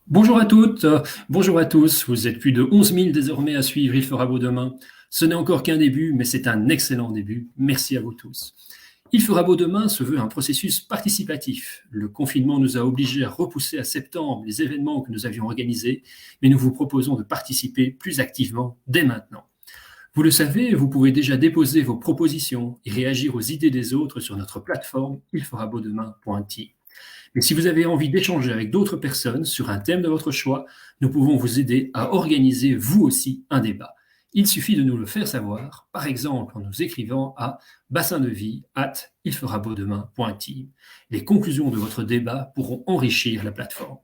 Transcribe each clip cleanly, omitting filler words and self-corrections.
Bonjour à toutes, bonjour à tous. Vous êtes plus de 11 000 désormais à suivre Il fera beau demain. Ce n'est encore qu'un début, mais c'est un excellent début. Merci à vous tous. Il fera beau demain se veut un processus participatif. Le confinement nous a obligés à repousser à septembre les événements que nous avions organisés, mais nous vous proposons de participer plus activement dès maintenant. Vous le savez, vous pouvez déjà déposer vos propositions et réagir aux idées des autres sur notre plateforme ilferabeaudemain.t. Mais si vous avez envie d'échanger avec d'autres personnes sur un thème de votre choix, nous pouvons vous aider à organiser vous aussi un débat. Il suffit de nous le faire savoir, par exemple en nous écrivant à bassindevie@ilferabeaudemain.team. Les conclusions de votre débat pourront enrichir la plateforme.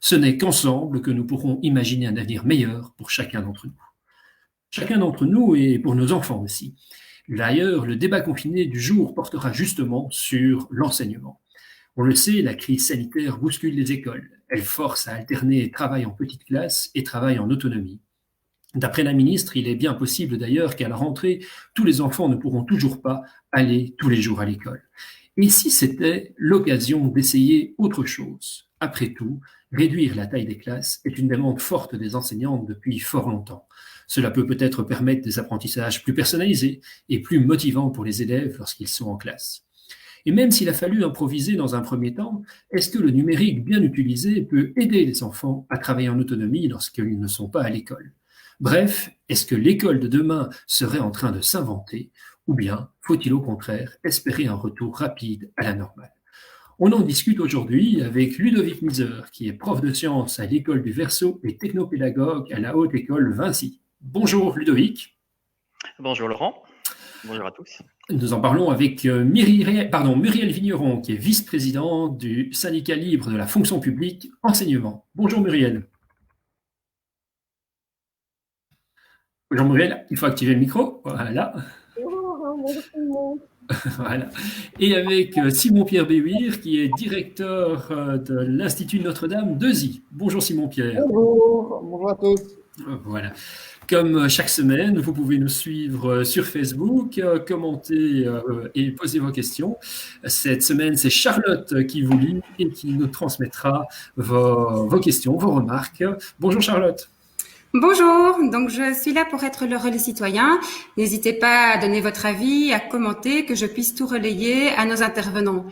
Ce n'est qu'ensemble que nous pourrons imaginer un avenir meilleur pour chacun d'entre nous. Chacun d'entre nous et pour nos enfants aussi. D'ailleurs, le débat confiné du jour portera justement sur l'enseignement. On le sait, la crise sanitaire bouscule les écoles. Elle force à alterner travail en petite classe et travail en autonomie. D'après la ministre, il est bien possible d'ailleurs qu'à la rentrée, tous les enfants ne pourront toujours pas aller tous les jours à l'école. Et si c'était l'occasion d'essayer autre chose? Après tout, réduire la taille des classes est une demande forte des enseignantes depuis fort longtemps. Cela peut peut-être permettre des apprentissages plus personnalisés et plus motivants pour les élèves lorsqu'ils sont en classe. Et même s'il a fallu improviser dans un premier temps, est-ce que le numérique bien utilisé peut aider les enfants à travailler en autonomie lorsqu'ils ne sont pas à l'école? Bref, est-ce que l'école de demain serait en train de s'inventer ou bien faut-il au contraire espérer un retour rapide à la normale? On en discute aujourd'hui avec Ludovic Miser, qui est prof de sciences à l'école du Verseau et technopédagogue à la Haute École Vinci. Bonjour Ludovic. Bonjour Laurent, bonjour à tous. Nous en parlons avec Muriel Vigneron, qui est vice-président du syndicat libre de la fonction publique enseignement. Bonjour Muriel. Bonjour Muriel, il faut activer le micro. Voilà. Voilà. Et avec Simon-Pierre Béhuir, qui est directeur de l'Institut Notre-Dame d'Euzy. Bonjour Simon-Pierre. Bonjour à tous. Voilà. Comme chaque semaine, vous pouvez nous suivre sur Facebook, commenter et poser vos questions. Cette semaine, c'est Charlotte qui vous lit et qui nous transmettra vos questions, vos remarques. Bonjour Charlotte. Bonjour, donc je suis là pour être le relais citoyen. N'hésitez pas à donner votre avis, à commenter, que je puisse tout relayer à nos intervenants.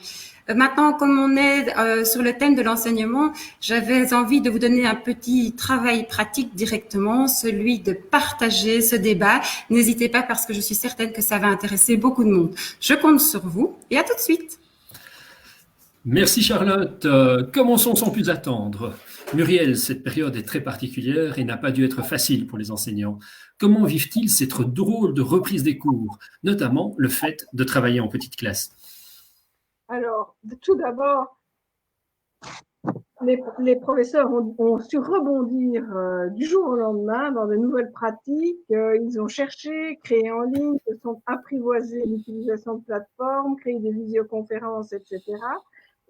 Maintenant, comme on est sur le thème de l'enseignement, j'avais envie de vous donner un petit travail pratique directement, celui de partager ce débat. N'hésitez pas parce que je suis certaine que ça va intéresser beaucoup de monde. Je compte sur vous et à tout de suite. Merci Charlotte. Commençons sans plus attendre. Muriel, cette période est très particulière et n'a pas dû être facile pour les enseignants. Comment vivent-ils cette drôle de reprise des cours, notamment le fait de travailler en petite classe? Alors, tout d'abord, les professeurs ont su rebondir du jour au lendemain dans de nouvelles pratiques. Ils ont cherché, créé en ligne, se sont apprivoisés l'utilisation de plateformes, créé des visioconférences, etc.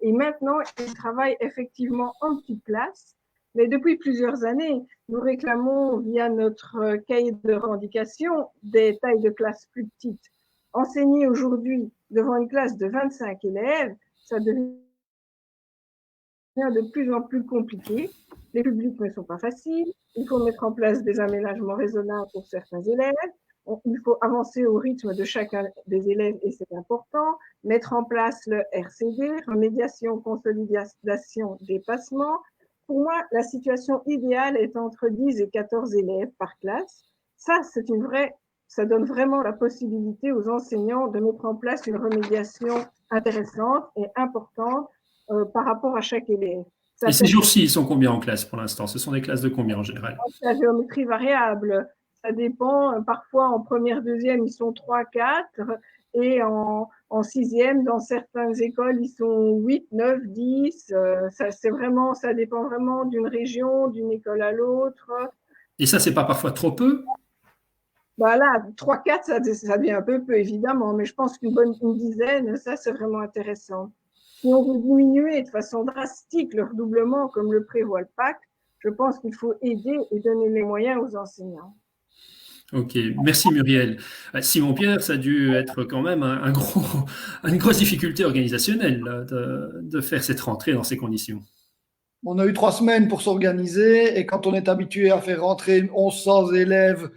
Et maintenant, ils travaillent effectivement en petite classe. Mais depuis plusieurs années, nous réclamons via notre cahier de revendication des tailles de classe plus petites. Enseigner aujourd'hui devant une classe de 25 élèves, ça devient de plus en plus compliqué. Les publics ne sont pas faciles. Il faut mettre en place des aménagements raisonnables pour certains élèves. Il faut avancer au rythme de chacun des élèves et c'est important. Mettre en place le RCD, remédiation, consolidation, dépassement. Pour moi, la situation idéale est entre 10 et 14 élèves par classe. Ça donne vraiment la possibilité aux enseignants de mettre en place une remédiation intéressante et importante par rapport à chaque élève. Et ces jours-ci, ils sont combien en classe pour l'instant? Ce sont des classes de combien en général? La géométrie variable, ça dépend. Parfois, en première, deuxième, ils sont 3, 4. Et en sixième, dans certaines écoles, ils sont 8, 9, 10. Ça dépend vraiment d'une région, d'une école à l'autre. Et ça, c'est pas parfois trop peu? Bah là, 3, 4, ça devient un peu évidemment. Mais je pense une dizaine, ça, c'est vraiment intéressant. Si on veut diminuer de façon drastique le redoublement, comme le prévoit le pacte, je pense qu'il faut aider et donner les moyens aux enseignants. Ok, merci Muriel. Simon-Pierre, ça a dû être quand même une grosse difficulté organisationnelle de faire cette rentrée dans ces conditions. On a eu 3 semaines pour s'organiser et quand on est habitué à faire rentrer 1100 élèves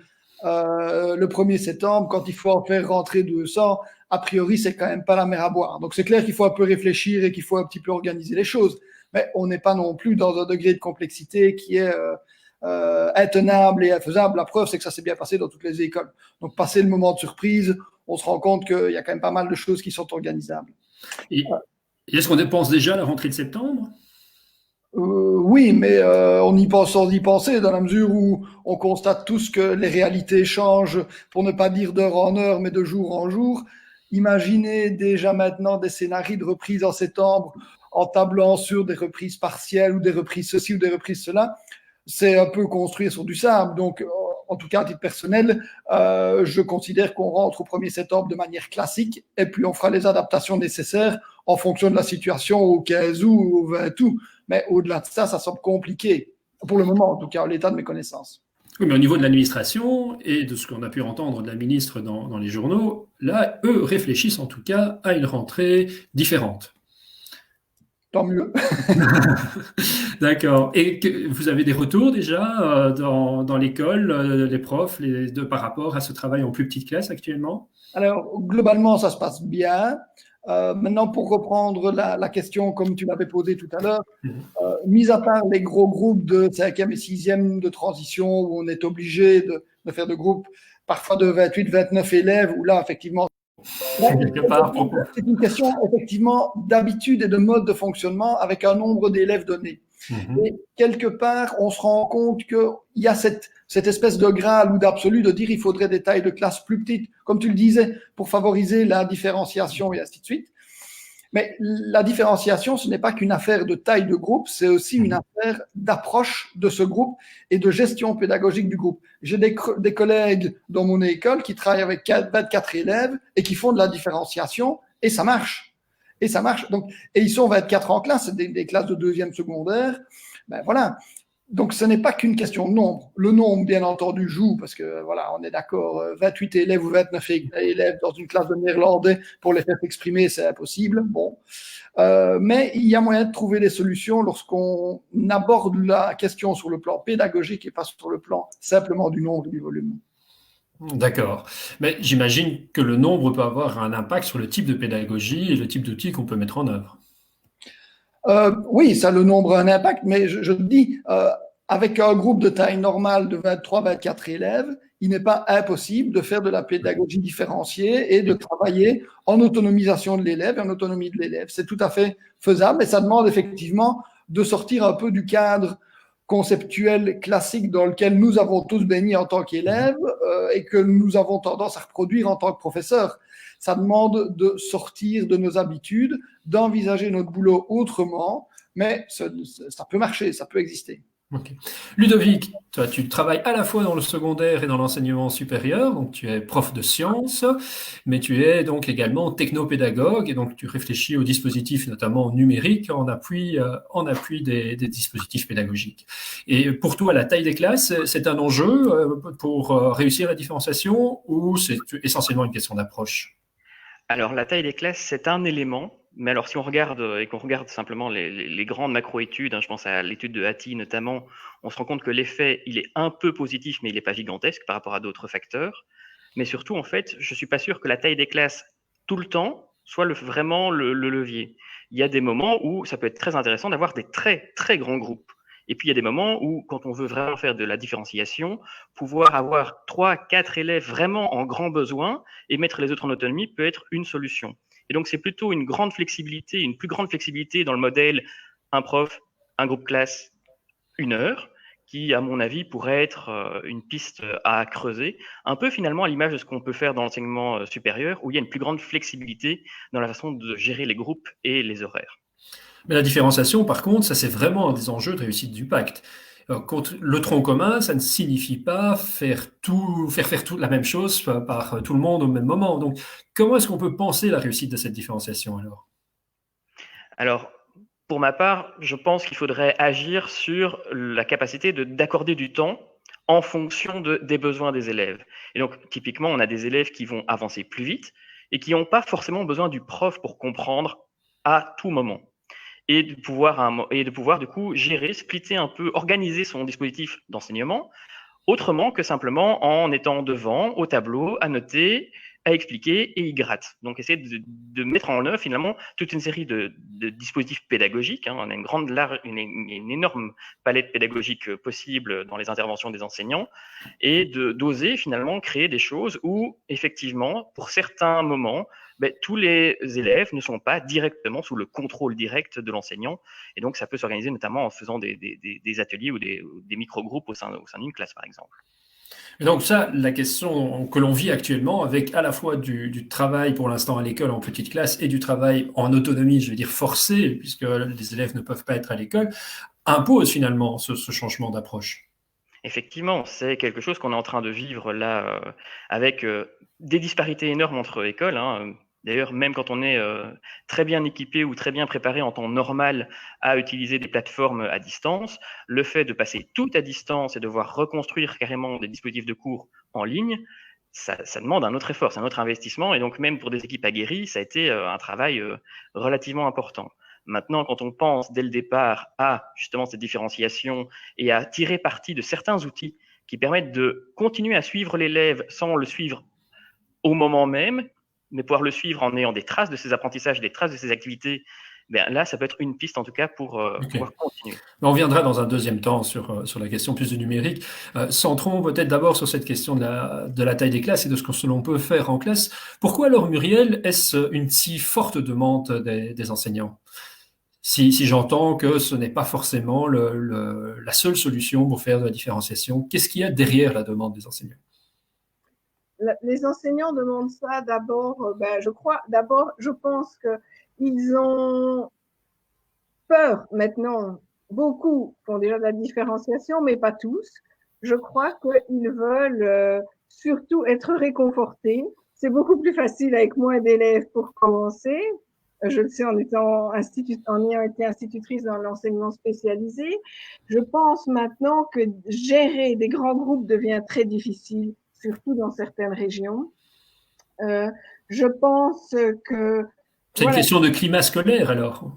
le 1er septembre, quand il faut en faire rentrer 200, a priori, c'est quand même pas la mer à boire. Donc, c'est clair qu'il faut un peu réfléchir et qu'il faut un petit peu organiser les choses. Mais on n'est pas non plus dans un degré de complexité qui est intenable et infaisable. La preuve, c'est que ça s'est bien passé dans toutes les écoles. Donc, passer le moment de surprise, on se rend compte qu'il y a quand même pas mal de choses qui sont organisables. Et est-ce qu'on dépense déjà à la rentrée de septembre? Oui, mais on y pense sans y penser, dans la mesure où on constate tous que les réalités changent, pour ne pas dire d'heure en heure, mais de jour en jour. Imaginez déjà maintenant des scénarios de reprise en septembre en tablant sur des reprises partielles ou des reprises ceci ou des reprises cela. C'est un peu construire sur du sable. Donc, en tout cas, à titre personnel, je considère qu'on rentre au 1er septembre de manière classique et puis on fera les adaptations nécessaires en fonction de la situation au 15 août ou au 20 août. Mais au-delà de ça, ça semble compliqué, pour le moment, en tout cas, à l'état de mes connaissances. Oui, mais au niveau de l'administration et de ce qu'on a pu entendre de la ministre dans les journaux, là, eux réfléchissent en tout cas à une rentrée différente. Tant mieux. D'accord. Et vous avez des retours déjà dans l'école, les profs, par rapport à ce travail en plus petite classe actuellement? Alors, globalement, ça se passe bien. Maintenant, pour reprendre la question comme tu l'avais posée tout à l'heure, mis à part les gros groupes de 5e et 6e de transition où on est obligé de faire de groupes parfois de 28, 29 élèves, où là, effectivement, c'est une question effectivement d'habitude et de mode de fonctionnement avec un nombre d'élèves donné. Et quelque part, on se rend compte qu'il y a cette espèce de graal ou d'absolu de dire il faudrait des tailles de classe plus petites, comme tu le disais, pour favoriser la différenciation et ainsi de suite. Mais la différenciation, ce n'est pas qu'une affaire de taille de groupe, c'est aussi une affaire d'approche de ce groupe et de gestion pédagogique du groupe. J'ai des collègues dans mon école qui travaillent avec 24 élèves et qui font de la différenciation et ça marche. Et ça marche. Donc, et ils sont 24 en classe, des classes de 2e secondaire. Ben voilà. Donc, ce n'est pas qu'une question de nombre. Le nombre, bien entendu, joue parce que, voilà, on est d'accord, 28 élèves ou 29 élèves dans une classe de néerlandais pour les faire exprimer, c'est impossible. Bon. Mais il y a moyen de trouver des solutions lorsqu'on aborde la question sur le plan pédagogique et pas sur le plan simplement du nombre et du volume. D'accord. Mais j'imagine que le nombre peut avoir un impact sur le type de pédagogie et le type d'outils qu'on peut mettre en œuvre. Oui, ça, le nombre a un impact, mais je te dis, avec un groupe de taille normale de 23-24 élèves, il n'est pas impossible de faire de la pédagogie différenciée et de travailler en autonomisation de l'élève et en autonomie de l'élève. C'est tout à fait faisable, mais ça demande effectivement de sortir un peu du cadre conceptuel classique dans lequel nous avons tous baigné en tant qu'élèves et que nous avons tendance à reproduire en tant que professeurs. Ça demande de sortir de nos habitudes, d'envisager notre boulot autrement, mais ça peut marcher, ça peut exister. Okay. Ludovic, toi, tu travailles à la fois dans le secondaire et dans l'enseignement supérieur, donc tu es prof de sciences, mais tu es donc également technopédagogue, et donc tu réfléchis aux dispositifs, notamment numériques, en appui des dispositifs pédagogiques. Et pour toi, la taille des classes, c'est un enjeu pour réussir la différenciation, ou c'est essentiellement une question d'approche? Alors, la taille des classes, c'est un élément. Mais alors, si on regarde et qu'on regarde simplement les grandes macro-études, je pense à l'étude de Hattie notamment, on se rend compte que l'effet, il est un peu positif, mais il n'est pas gigantesque par rapport à d'autres facteurs. Mais surtout, en fait, je ne suis pas sûr que la taille des classes tout le temps soit vraiment le levier. Il y a des moments où ça peut être très intéressant d'avoir des très, très grands groupes. Et puis, il y a des moments où, quand on veut vraiment faire de la différenciation, pouvoir avoir 3, 4 élèves vraiment en grand besoin et mettre les autres en autonomie peut être une solution. Et donc, c'est plutôt une grande flexibilité, une plus grande flexibilité dans le modèle un prof, un groupe classe, 1 heure, qui, à mon avis, pourrait être une piste à creuser, un peu finalement à l'image de ce qu'on peut faire dans l'enseignement supérieur, où il y a une plus grande flexibilité dans la façon de gérer les groupes et les horaires. Mais la différenciation, par contre, ça c'est vraiment un des enjeux de réussite du pacte. Le tronc commun, ça ne signifie pas faire la même chose par tout le monde au même moment. Donc, comment est-ce qu'on peut penser la réussite de cette différenciation alors? Alors, pour ma part, je pense qu'il faudrait agir sur la capacité d'accorder du temps en fonction des besoins des élèves. Et donc, typiquement, on a des élèves qui vont avancer plus vite et qui n'ont pas forcément besoin du prof pour comprendre à tout moment. et de pouvoir du coup gérer, splitter un peu, organiser son dispositif d'enseignement autrement que simplement en étant devant, au tableau, à noter, à expliquer et y gratte. Donc, essayer de mettre en œuvre finalement toute une série de dispositifs pédagogiques. On a une énorme palette pédagogique possible dans les interventions des enseignants et d'oser finalement créer des choses où, effectivement, pour certains moments, tous les élèves ne sont pas directement sous le contrôle direct de l'enseignant. Et donc, ça peut s'organiser notamment en faisant des ateliers ou des micro-groupes au sein d'une classe, par exemple. Et donc ça, la question que l'on vit actuellement, avec à la fois du travail pour l'instant à l'école en petite classe et du travail en autonomie, je veux dire forcé, puisque les élèves ne peuvent pas être à l'école, impose finalement ce changement d'approche. Effectivement, c'est quelque chose qu'on est en train de vivre là, avec des disparités énormes entre écoles. D'ailleurs, même quand on est très bien équipé ou très bien préparé en temps normal à utiliser des plateformes à distance, le fait de passer tout à distance et devoir reconstruire carrément des dispositifs de cours en ligne, ça demande un autre effort, c'est un autre investissement. Et donc, même pour des équipes aguerries, ça a été un travail relativement important. Maintenant, quand on pense dès le départ à justement cette différenciation et à tirer parti de certains outils qui permettent de continuer à suivre l'élève sans le suivre au moment même, mais pouvoir le suivre en ayant des traces de ses apprentissages, des traces de ses activités, là, ça peut être une piste en tout cas pour pouvoir continuer. On reviendra dans un deuxième temps sur la question plus du numérique. Centrons peut-être d'abord sur cette question de la taille des classes et de ce que l'on peut faire en classe. Pourquoi alors, Muriel, est-ce une si forte demande des enseignants ? Si j'entends que ce n'est pas forcément la seule solution pour faire de la différenciation, qu'est-ce qu'il y a derrière la demande des enseignants ? Les enseignants demandent ça d'abord, je pense qu'ils ont peur maintenant. Beaucoup font déjà de la différenciation, mais pas tous. Je crois qu'ils veulent surtout être réconfortés. C'est beaucoup plus facile avec moins d'élèves pour commencer. Je le sais en ayant été institutrice dans l'enseignement spécialisé. Je pense maintenant que gérer des grands groupes devient très difficile, surtout dans certaines régions. Je pense que... C'est une question de climat scolaire, alors.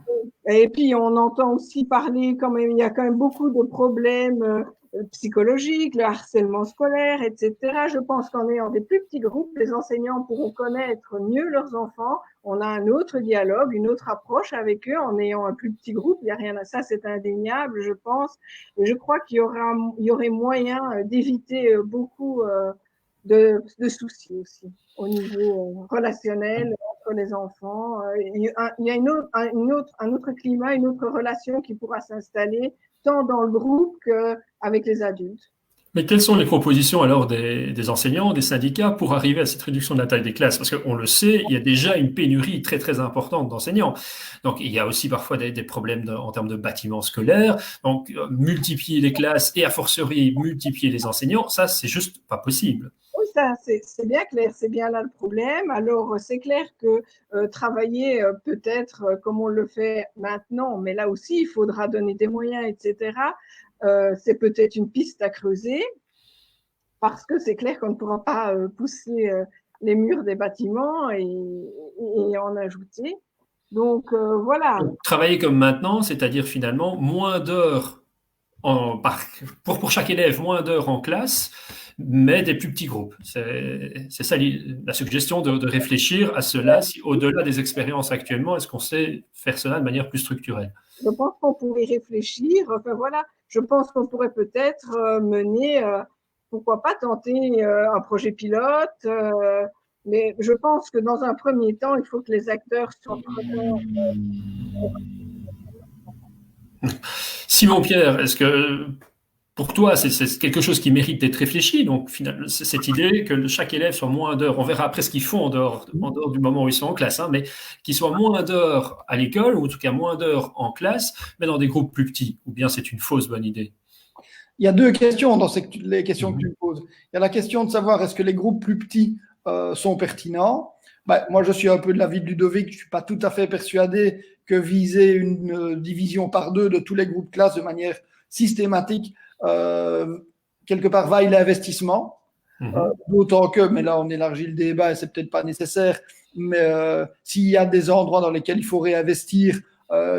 Et puis, on entend aussi parler quand même, il y a quand même beaucoup de problèmes psychologiques, le harcèlement scolaire, etc. Je pense qu'en ayant des plus petits groupes, les enseignants pourront connaître mieux leurs enfants. On a un autre dialogue, une autre approche avec eux en ayant un plus petit groupe. Il n'y a rien à ça, c'est indéniable, je pense. Et je crois qu'il y aurait moyen d'éviter beaucoup de soucis aussi au niveau relationnel entre les enfants. Il y a un autre climat, une autre relation qui pourra s'installer tant dans le groupe qu'avec les adultes. Mais quelles sont les propositions alors des enseignants, des syndicats pour arriver à cette réduction de la taille des classes? Parce qu'on le sait, il y a déjà une pénurie très très importante d'enseignants. Donc il y a aussi parfois des problèmes en termes de bâtiments scolaires. Donc multiplier les classes et a fortiori multiplier les enseignants, ça c'est juste pas possible. Oui, ça c'est bien clair, c'est bien là le problème. Alors c'est clair que travailler peut-être comme on le fait maintenant, mais là aussi il faudra donner des moyens, etc. C'est peut-être une piste à creuser parce que c'est clair qu'on ne pourra pas pousser les murs des bâtiments et en ajouter. Donc voilà. Travailler comme maintenant, c'est-à-dire finalement moins d'heures pour chaque élève, moins d'heures en classe, mais des plus petits groupes. C'est ça la suggestion de réfléchir à cela, si au-delà des expériences actuellement, est-ce qu'on sait faire cela de manière plus structurelle? Je pense qu'on pourrait réfléchir. Enfin voilà, je pense qu'on pourrait peut-être mener, pourquoi pas tenter un projet pilote. Mais je pense que dans un premier temps, il faut que les acteurs soient présents. Simon Pierre, est-ce que pour toi, c'est quelque chose qui mérite d'être réfléchi? Donc, finalement, cette idée que chaque élève soit moins d'heures, on verra après ce qu'ils font en dehors du moment où ils sont en classe, mais qu'ils soient moins d'heures à l'école, ou en tout cas moins d'heures en classe, mais dans des groupes plus petits, ou bien c'est une fausse bonne idée? Il y a deux questions dans les questions que tu me poses. Il y a la question de savoir est-ce que les groupes plus petits sont pertinents. Moi, je suis un peu de l'avis de Ludovic, je ne suis pas tout à fait persuadé que viser une division par deux de tous les groupes classes de manière systématique, quelque part, vaille l'investissement. D'autant que, mais là, on élargit le débat et c'est peut-être pas nécessaire, mais s'il y a des endroits dans lesquels il faut réinvestir,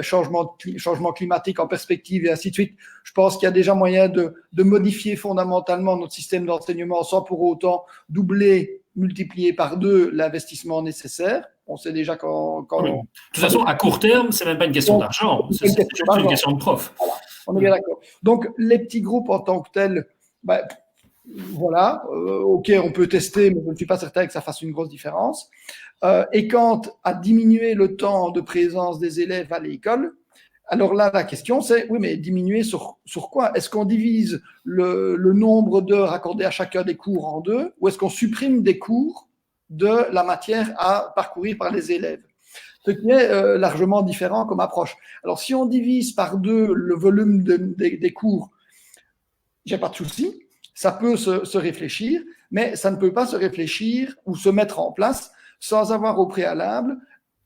changement climatique en perspective et ainsi de suite. Je pense qu'il y a déjà moyen de modifier fondamentalement notre système d'enseignement sans pour autant doubler, multiplier par 2 l'investissement nécessaire. On sait déjà quand... Oui. De toute façon, à court terme, c'est même pas une question d'argent, c'est juste une question de prof. Voilà, on est bien d'accord. Donc, les petits groupes en tant que tels, ben, voilà, ok, on peut tester, mais je ne suis pas certain que ça fasse une grosse différence. Et quant à diminuer le temps de présence des élèves à l'école, alors là, la question c'est, oui, mais diminuer sur quoi? Est-ce qu'on divise le nombre d'heures accordées à chacun des cours en 2, ou est-ce qu'on supprime des cours de la matière à parcourir par les élèves? Ce qui est largement différent comme approche. Alors, si on divise par 2 le volume des cours, j'ai pas de souci. Ça peut se réfléchir, mais ça ne peut pas se réfléchir ou se mettre en place sans avoir au préalable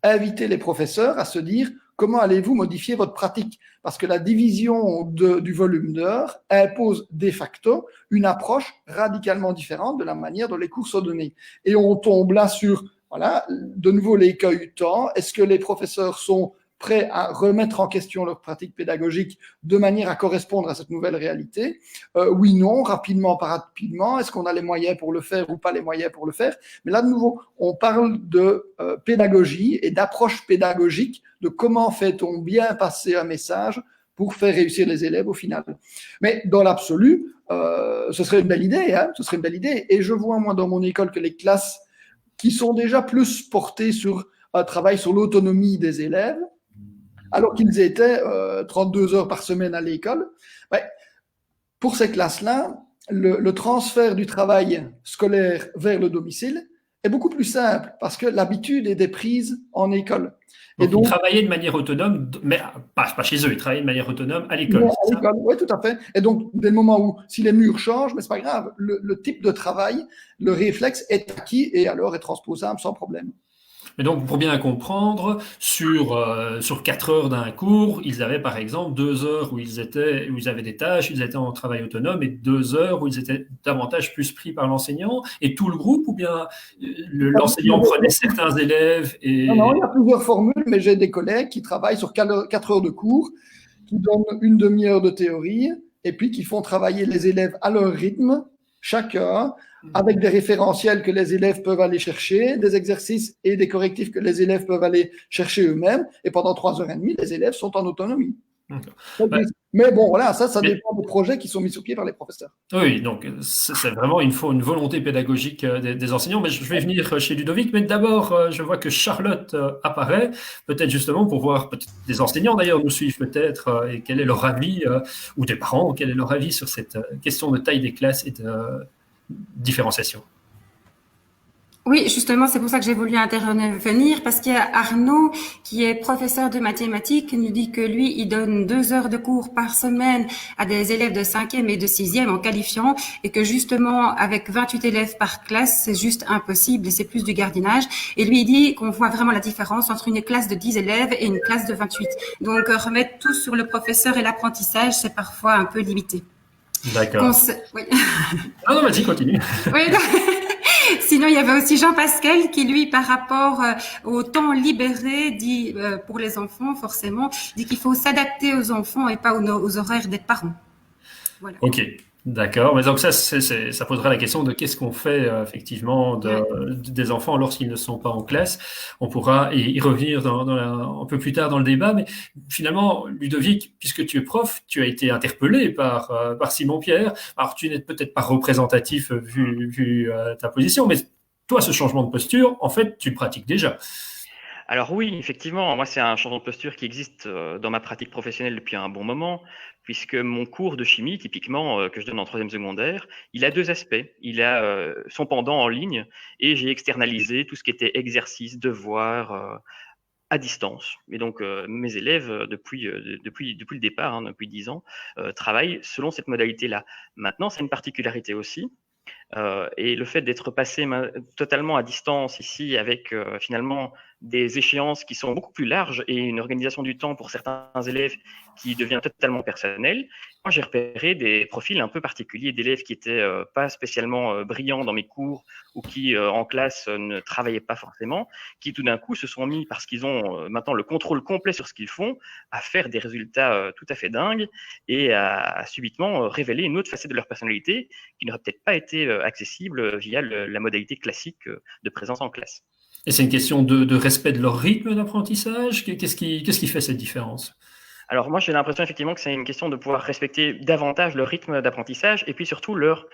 invité les professeurs à se dire comment allez-vous modifier votre pratique, parce que la division du volume d'heures impose de facto une approche radicalement différente de la manière dont les cours sont donnés. Et on tombe là sur, voilà, de nouveau l'écueil temps. Est-ce que les professeurs sont prêts à remettre en question leur pratique pédagogique de manière à correspondre à cette nouvelle réalité? Oui, non, rapidement, pas rapidement. Est-ce qu'on a les moyens pour le faire ou pas les moyens pour le faire? Mais là, de nouveau, on parle de pédagogie et d'approche pédagogique, de comment fait-on bien passer un message pour faire réussir les élèves au final. Mais dans l'absolu, ce serait une belle idée, hein, ce serait une belle idée. Et je vois, moi, dans mon école, que les classes qui sont déjà plus portées sur un travail sur l'autonomie des élèves, alors qu'ils étaient 32 heures par semaine à l'école, ouais, pour ces classes-là, le transfert du travail scolaire vers le domicile est beaucoup plus simple parce que l'habitude est prise en école. Donc, ils travaillaient de manière autonome, mais pas chez eux, ils travaillaient de manière autonome à l'école. Oui, tout à fait. Et donc, dès le moment où, si les murs changent, mais c'est pas grave, le type de travail, le réflexe est acquis et alors est transposable sans problème. Mais donc, pour bien comprendre, sur 4 heures d'un cours, ils avaient par exemple 2 heures où ils avaient des tâches, ils étaient en travail autonome, et 2 heures où ils étaient davantage plus pris par l'enseignant, et tout le groupe, ou bien l'enseignant prenait certains élèves et... Non, il y a plusieurs formules, mais j'ai des collègues qui travaillent sur 4 heures de cours, qui donnent une demi-heure de théorie, et puis qui font travailler les élèves à leur rythme, chacun, avec des référentiels que les élèves peuvent aller chercher, des exercices et des correctifs que les élèves peuvent aller chercher eux-mêmes. Et pendant 3h30, les élèves sont en autonomie. Mais bon, voilà, ça dépend des projets qui sont mis sur pied par les professeurs. Oui, donc c'est vraiment une volonté pédagogique des enseignants. Mais je vais venir chez Ludovic. Mais d'abord, je vois que Charlotte apparaît, peut-être justement pour voir, peut-être des enseignants d'ailleurs nous suivent peut-être, et quel est leur avis, ou des parents, quel est leur avis sur cette question de taille des classes et de différenciation. Oui, justement, c'est pour ça que j'ai voulu intervenir, parce qu'il y a Arnaud, qui est professeur de mathématiques, qui nous dit que lui, il donne 2 heures de cours par semaine à des élèves de 5e et de 6e en qualifiant, et que justement, avec 28 élèves par classe, c'est juste impossible, et c'est plus du gardiennage. Et lui, il dit qu'on voit vraiment la différence entre une classe de 10 élèves et une classe de 28. Donc, remettre tout sur le professeur et l'apprentissage, c'est parfois un peu limité. D'accord. Oui. Ah non, vas-y, continue. Oui, sinon, il y avait aussi Jean-Pascal qui, lui, par rapport au temps libéré, dit pour les enfants, forcément, dit qu'il faut s'adapter aux enfants et pas aux horaires des parents. Voilà. Ok, d'accord. Mais donc ça posera la question de qu'est-ce qu'on fait effectivement des enfants lorsqu'ils ne sont pas en classe. On pourra y revenir un peu plus tard dans le débat. Mais finalement, Ludovic, puisque tu es prof, tu as été interpellé par Simon Pierre. Alors tu n'es peut-être pas représentatif vu ta position, mais toi, ce changement de posture, en fait, tu le pratiques déjà. Alors oui, effectivement, moi c'est un changement de posture qui existe dans ma pratique professionnelle depuis un bon moment, puisque mon cours de chimie, typiquement, que je donne en 3e secondaire, il a 2 aspects. Il a son pendant en ligne, et j'ai externalisé tout ce qui était exercice, devoir, à distance. Et donc mes élèves, depuis le départ, depuis 10 ans, travaillent selon cette modalité-là. Maintenant, c'est une particularité aussi. Et le fait d'être passé totalement à distance ici avec finalement des échéances qui sont beaucoup plus larges et une organisation du temps pour certains élèves qui devient totalement personnelle. Moi, j'ai repéré des profils un peu particuliers d'élèves qui étaient pas spécialement brillants dans mes cours ou qui, en classe, ne travaillaient pas forcément, qui tout d'un coup se sont mis, parce qu'ils ont maintenant le contrôle complet sur ce qu'ils font, à faire des résultats tout à fait dingues et à subitement révéler une autre facette de leur personnalité qui n'aurait peut-être pas été accessible via la modalité classique de présence en classe. Et c'est une question de respect de leur rythme d'apprentissage? Qu'est-ce qui fait cette différence? Alors moi, j'ai l'impression effectivement que c'est une question de pouvoir respecter davantage le rythme d'apprentissage et puis surtout leur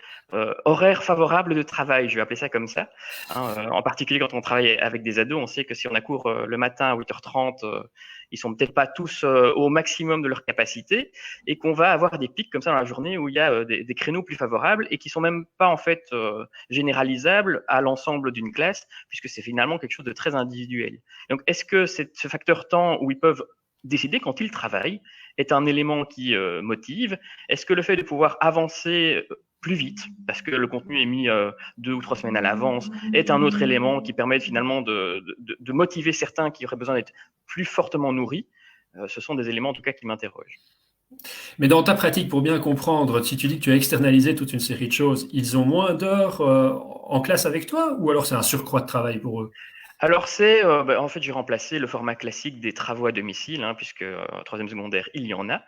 horaire favorable de travail, je vais appeler ça comme ça. En particulier quand on travaille avec des ados, on sait que si on a cours le matin à 8h30, ils sont peut-être pas tous au maximum de leur capacité et qu'on va avoir des pics comme ça dans la journée où il y a des créneaux plus favorables et qui sont même pas en fait généralisables à l'ensemble d'une classe puisque c'est finalement quelque chose de très individuel. Donc est-ce que ce facteur temps où ils peuvent décider quand ils travaillent est un élément qui motive? Est-ce que le fait de pouvoir avancer plus vite, parce que le contenu est mis 2 ou 3 semaines à l'avance, est un autre élément qui permet finalement de motiver certains qui auraient besoin d'être plus fortement nourris? Ce sont des éléments en tout cas qui m'interrogent. Mais dans ta pratique, pour bien comprendre, si tu dis que tu as externalisé toute une série de choses, ils ont moins d'heures en classe avec toi ou alors c'est un surcroît de travail pour eux? Alors en fait, j'ai remplacé le format classique des travaux à domicile, puisque en troisième secondaire, il y en a,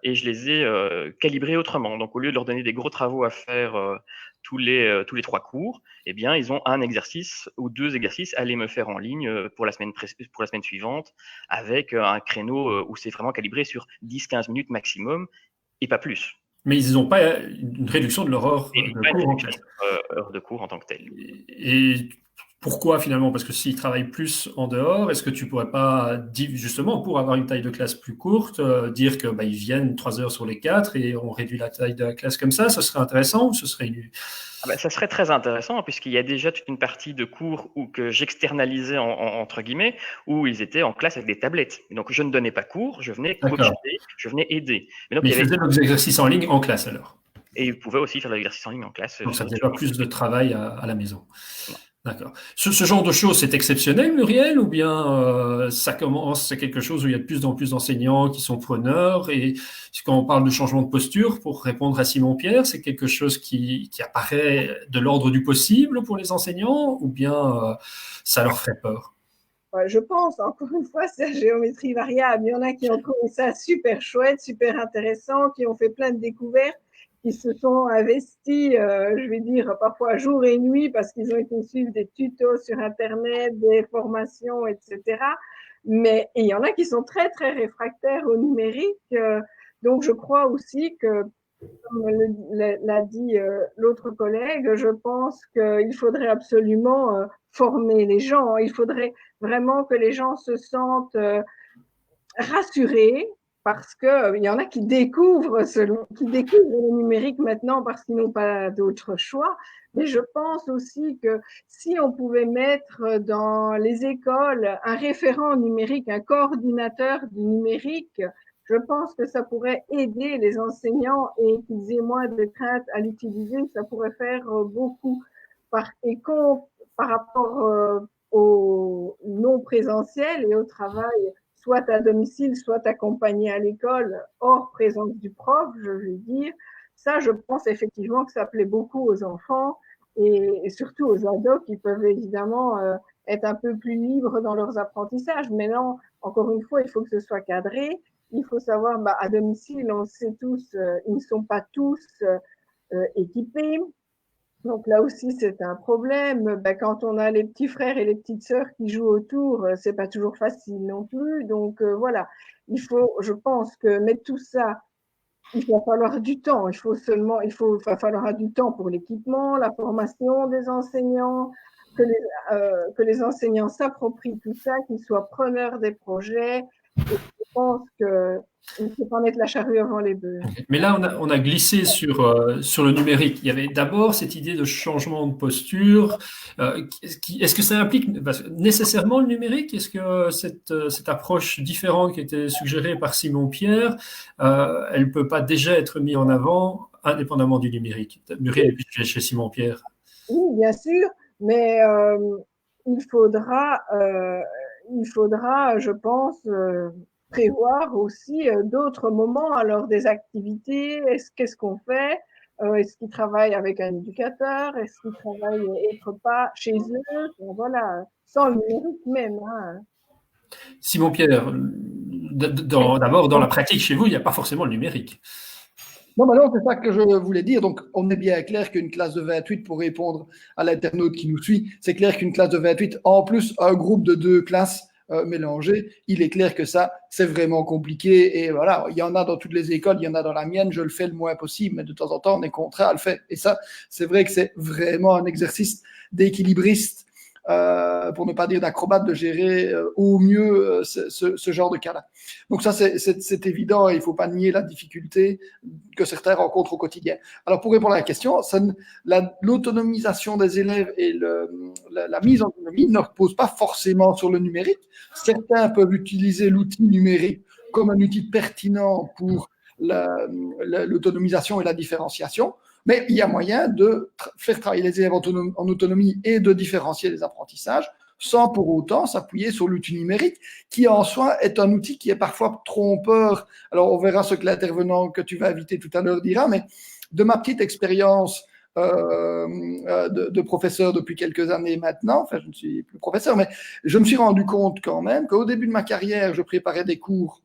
et je les ai calibrés autrement. Donc, au lieu de leur donner des gros travaux à faire tous les 3 cours, eh bien, ils ont un exercice ou 2 exercices à aller me faire en ligne pour la semaine suivante, avec un créneau où c'est vraiment calibré sur 10-15 minutes maximum et pas plus. Mais ils n'ont pas une réduction de leur heure de cours en classe. Heure de cours en tant que telle. Et pourquoi finalement? Parce que s'ils travaillent plus en dehors, est-ce que tu pourrais pas, justement, pour avoir une taille de classe plus courte, dire que ils viennent 3 heures sur les 4 et on réduit la taille de la classe comme ça? Ce serait intéressant ou ce serait ça serait très intéressant puisqu'il y a déjà toute une partie de cours que j'externalisais entre guillemets, où ils étaient en classe avec des tablettes. Et donc je ne donnais pas cours, je venais coacher, je venais aider. Mais ils faisaient leurs exercices en ligne en classe alors? Et ils pouvaient aussi faire de l'exercice en ligne en classe. Donc ça faisait pas plus de travail à la maison. Non. D'accord. Ce genre de choses, c'est exceptionnel, Muriel, ou bien ça commence, c'est quelque chose où il y a de plus en plus d'enseignants qui sont preneurs, et quand on parle de changement de posture, pour répondre à Simon-Pierre, c'est quelque chose qui apparaît de l'ordre du possible pour les enseignants, ou bien ça leur fait peur? Je pense, encore une fois, c'est la géométrie variable. Il y en a qui ont trouvé ça super chouette, super intéressant, qui ont fait plein de découvertes, qui se sont investis, je vais dire, parfois jour et nuit parce qu'ils ont été suivre des tutos sur Internet, des formations, etc. Mais il y en a qui sont très, très réfractaires au numérique. Donc, je crois aussi que, comme l'a dit l'autre collègue, je pense qu'il faudrait absolument former les gens. Il faudrait vraiment que les gens se sentent rassurés, parce qu'il y en a qui découvrent le numérique maintenant parce qu'ils n'ont pas d'autre choix. Mais je pense aussi que si on pouvait mettre dans les écoles un référent numérique, un coordinateur du numérique, je pense que ça pourrait aider les enseignants et qu'ils aient moins de crainte à l'utiliser. Ça pourrait faire beaucoup. Par rapport au non présentiel et au travail, soit à domicile, soit accompagné à l'école, hors présence du prof, je veux dire. Ça, je pense effectivement que ça plaît beaucoup aux enfants et surtout aux ados qui peuvent évidemment être un peu plus libres dans leurs apprentissages. Mais non, encore une fois, il faut que ce soit cadré. Il faut savoir, à domicile, on sait tous, ils ne sont pas tous équipés. Donc là aussi, c'est un problème. Quand on a les petits frères et les petites sœurs qui jouent autour, c'est pas toujours facile non plus. Donc voilà, je pense que mettre tout ça, il va falloir du temps. Il va falloir du temps pour l'équipement, la formation des enseignants, que les enseignants s'approprient tout ça, qu'ils soient preneurs des projets. Et je pense qu'il ne faut pas mettre la charrue avant les bœufs. Mais là, on a glissé sur le numérique. Il y avait d'abord cette idée de changement de posture. Est-ce que ça implique nécessairement le numérique? Est-ce que cette approche différente qui était suggérée par Simon-Pierre, elle ne peut pas déjà être mise en avant indépendamment du numérique? Muriel, et puis tu es chez Simon-Pierre. Oui, bien sûr, mais il faudra, je pense, prévoir aussi d'autres moments, alors des activités. Qu'est-ce qu'on fait? Est-ce qu'ils travaillent avec un éducateur? Est-ce qu'ils travaillent autre part chez eux? Bon, voilà, sans le numérique même. Hein. Simon-Pierre, d'abord, dans la pratique chez vous, il n'y a pas forcément le numérique. Non, mais non, c'est ça que je voulais dire. Donc, on est bien clair qu'une classe de 28, pour répondre à l'internaute qui nous suit, c'est clair qu'une classe de 28, en plus, un groupe de 2 classes mélangées, il est clair que ça, c'est vraiment compliqué. Et voilà, il y en a dans toutes les écoles, il y en a dans la mienne, je le fais le moins possible, mais de temps en temps, on est contraint à le faire. Et ça, c'est vrai que c'est vraiment un exercice d'équilibriste, pour ne pas dire d'acrobate, de gérer au mieux ce genre de cas-là. Donc ça, c'est évident et il ne faut pas nier la difficulté que certains rencontrent au quotidien. Alors pour répondre à la question, l'autonomisation des élèves et la mise en autonomie ne repose pas forcément sur le numérique. Certains peuvent utiliser l'outil numérique comme un outil pertinent pour l'autonomisation et la différenciation. Mais il y a moyen de faire travailler les élèves en autonomie et de différencier les apprentissages sans pour autant s'appuyer sur l'outil numérique, qui en soi est un outil qui est parfois trompeur. Alors on verra ce que l'intervenant que tu vas inviter tout à l'heure dira, mais de ma petite expérience de professeur depuis quelques années maintenant, enfin je ne suis plus professeur, mais je me suis rendu compte quand même qu'au début de ma carrière, je préparais des cours,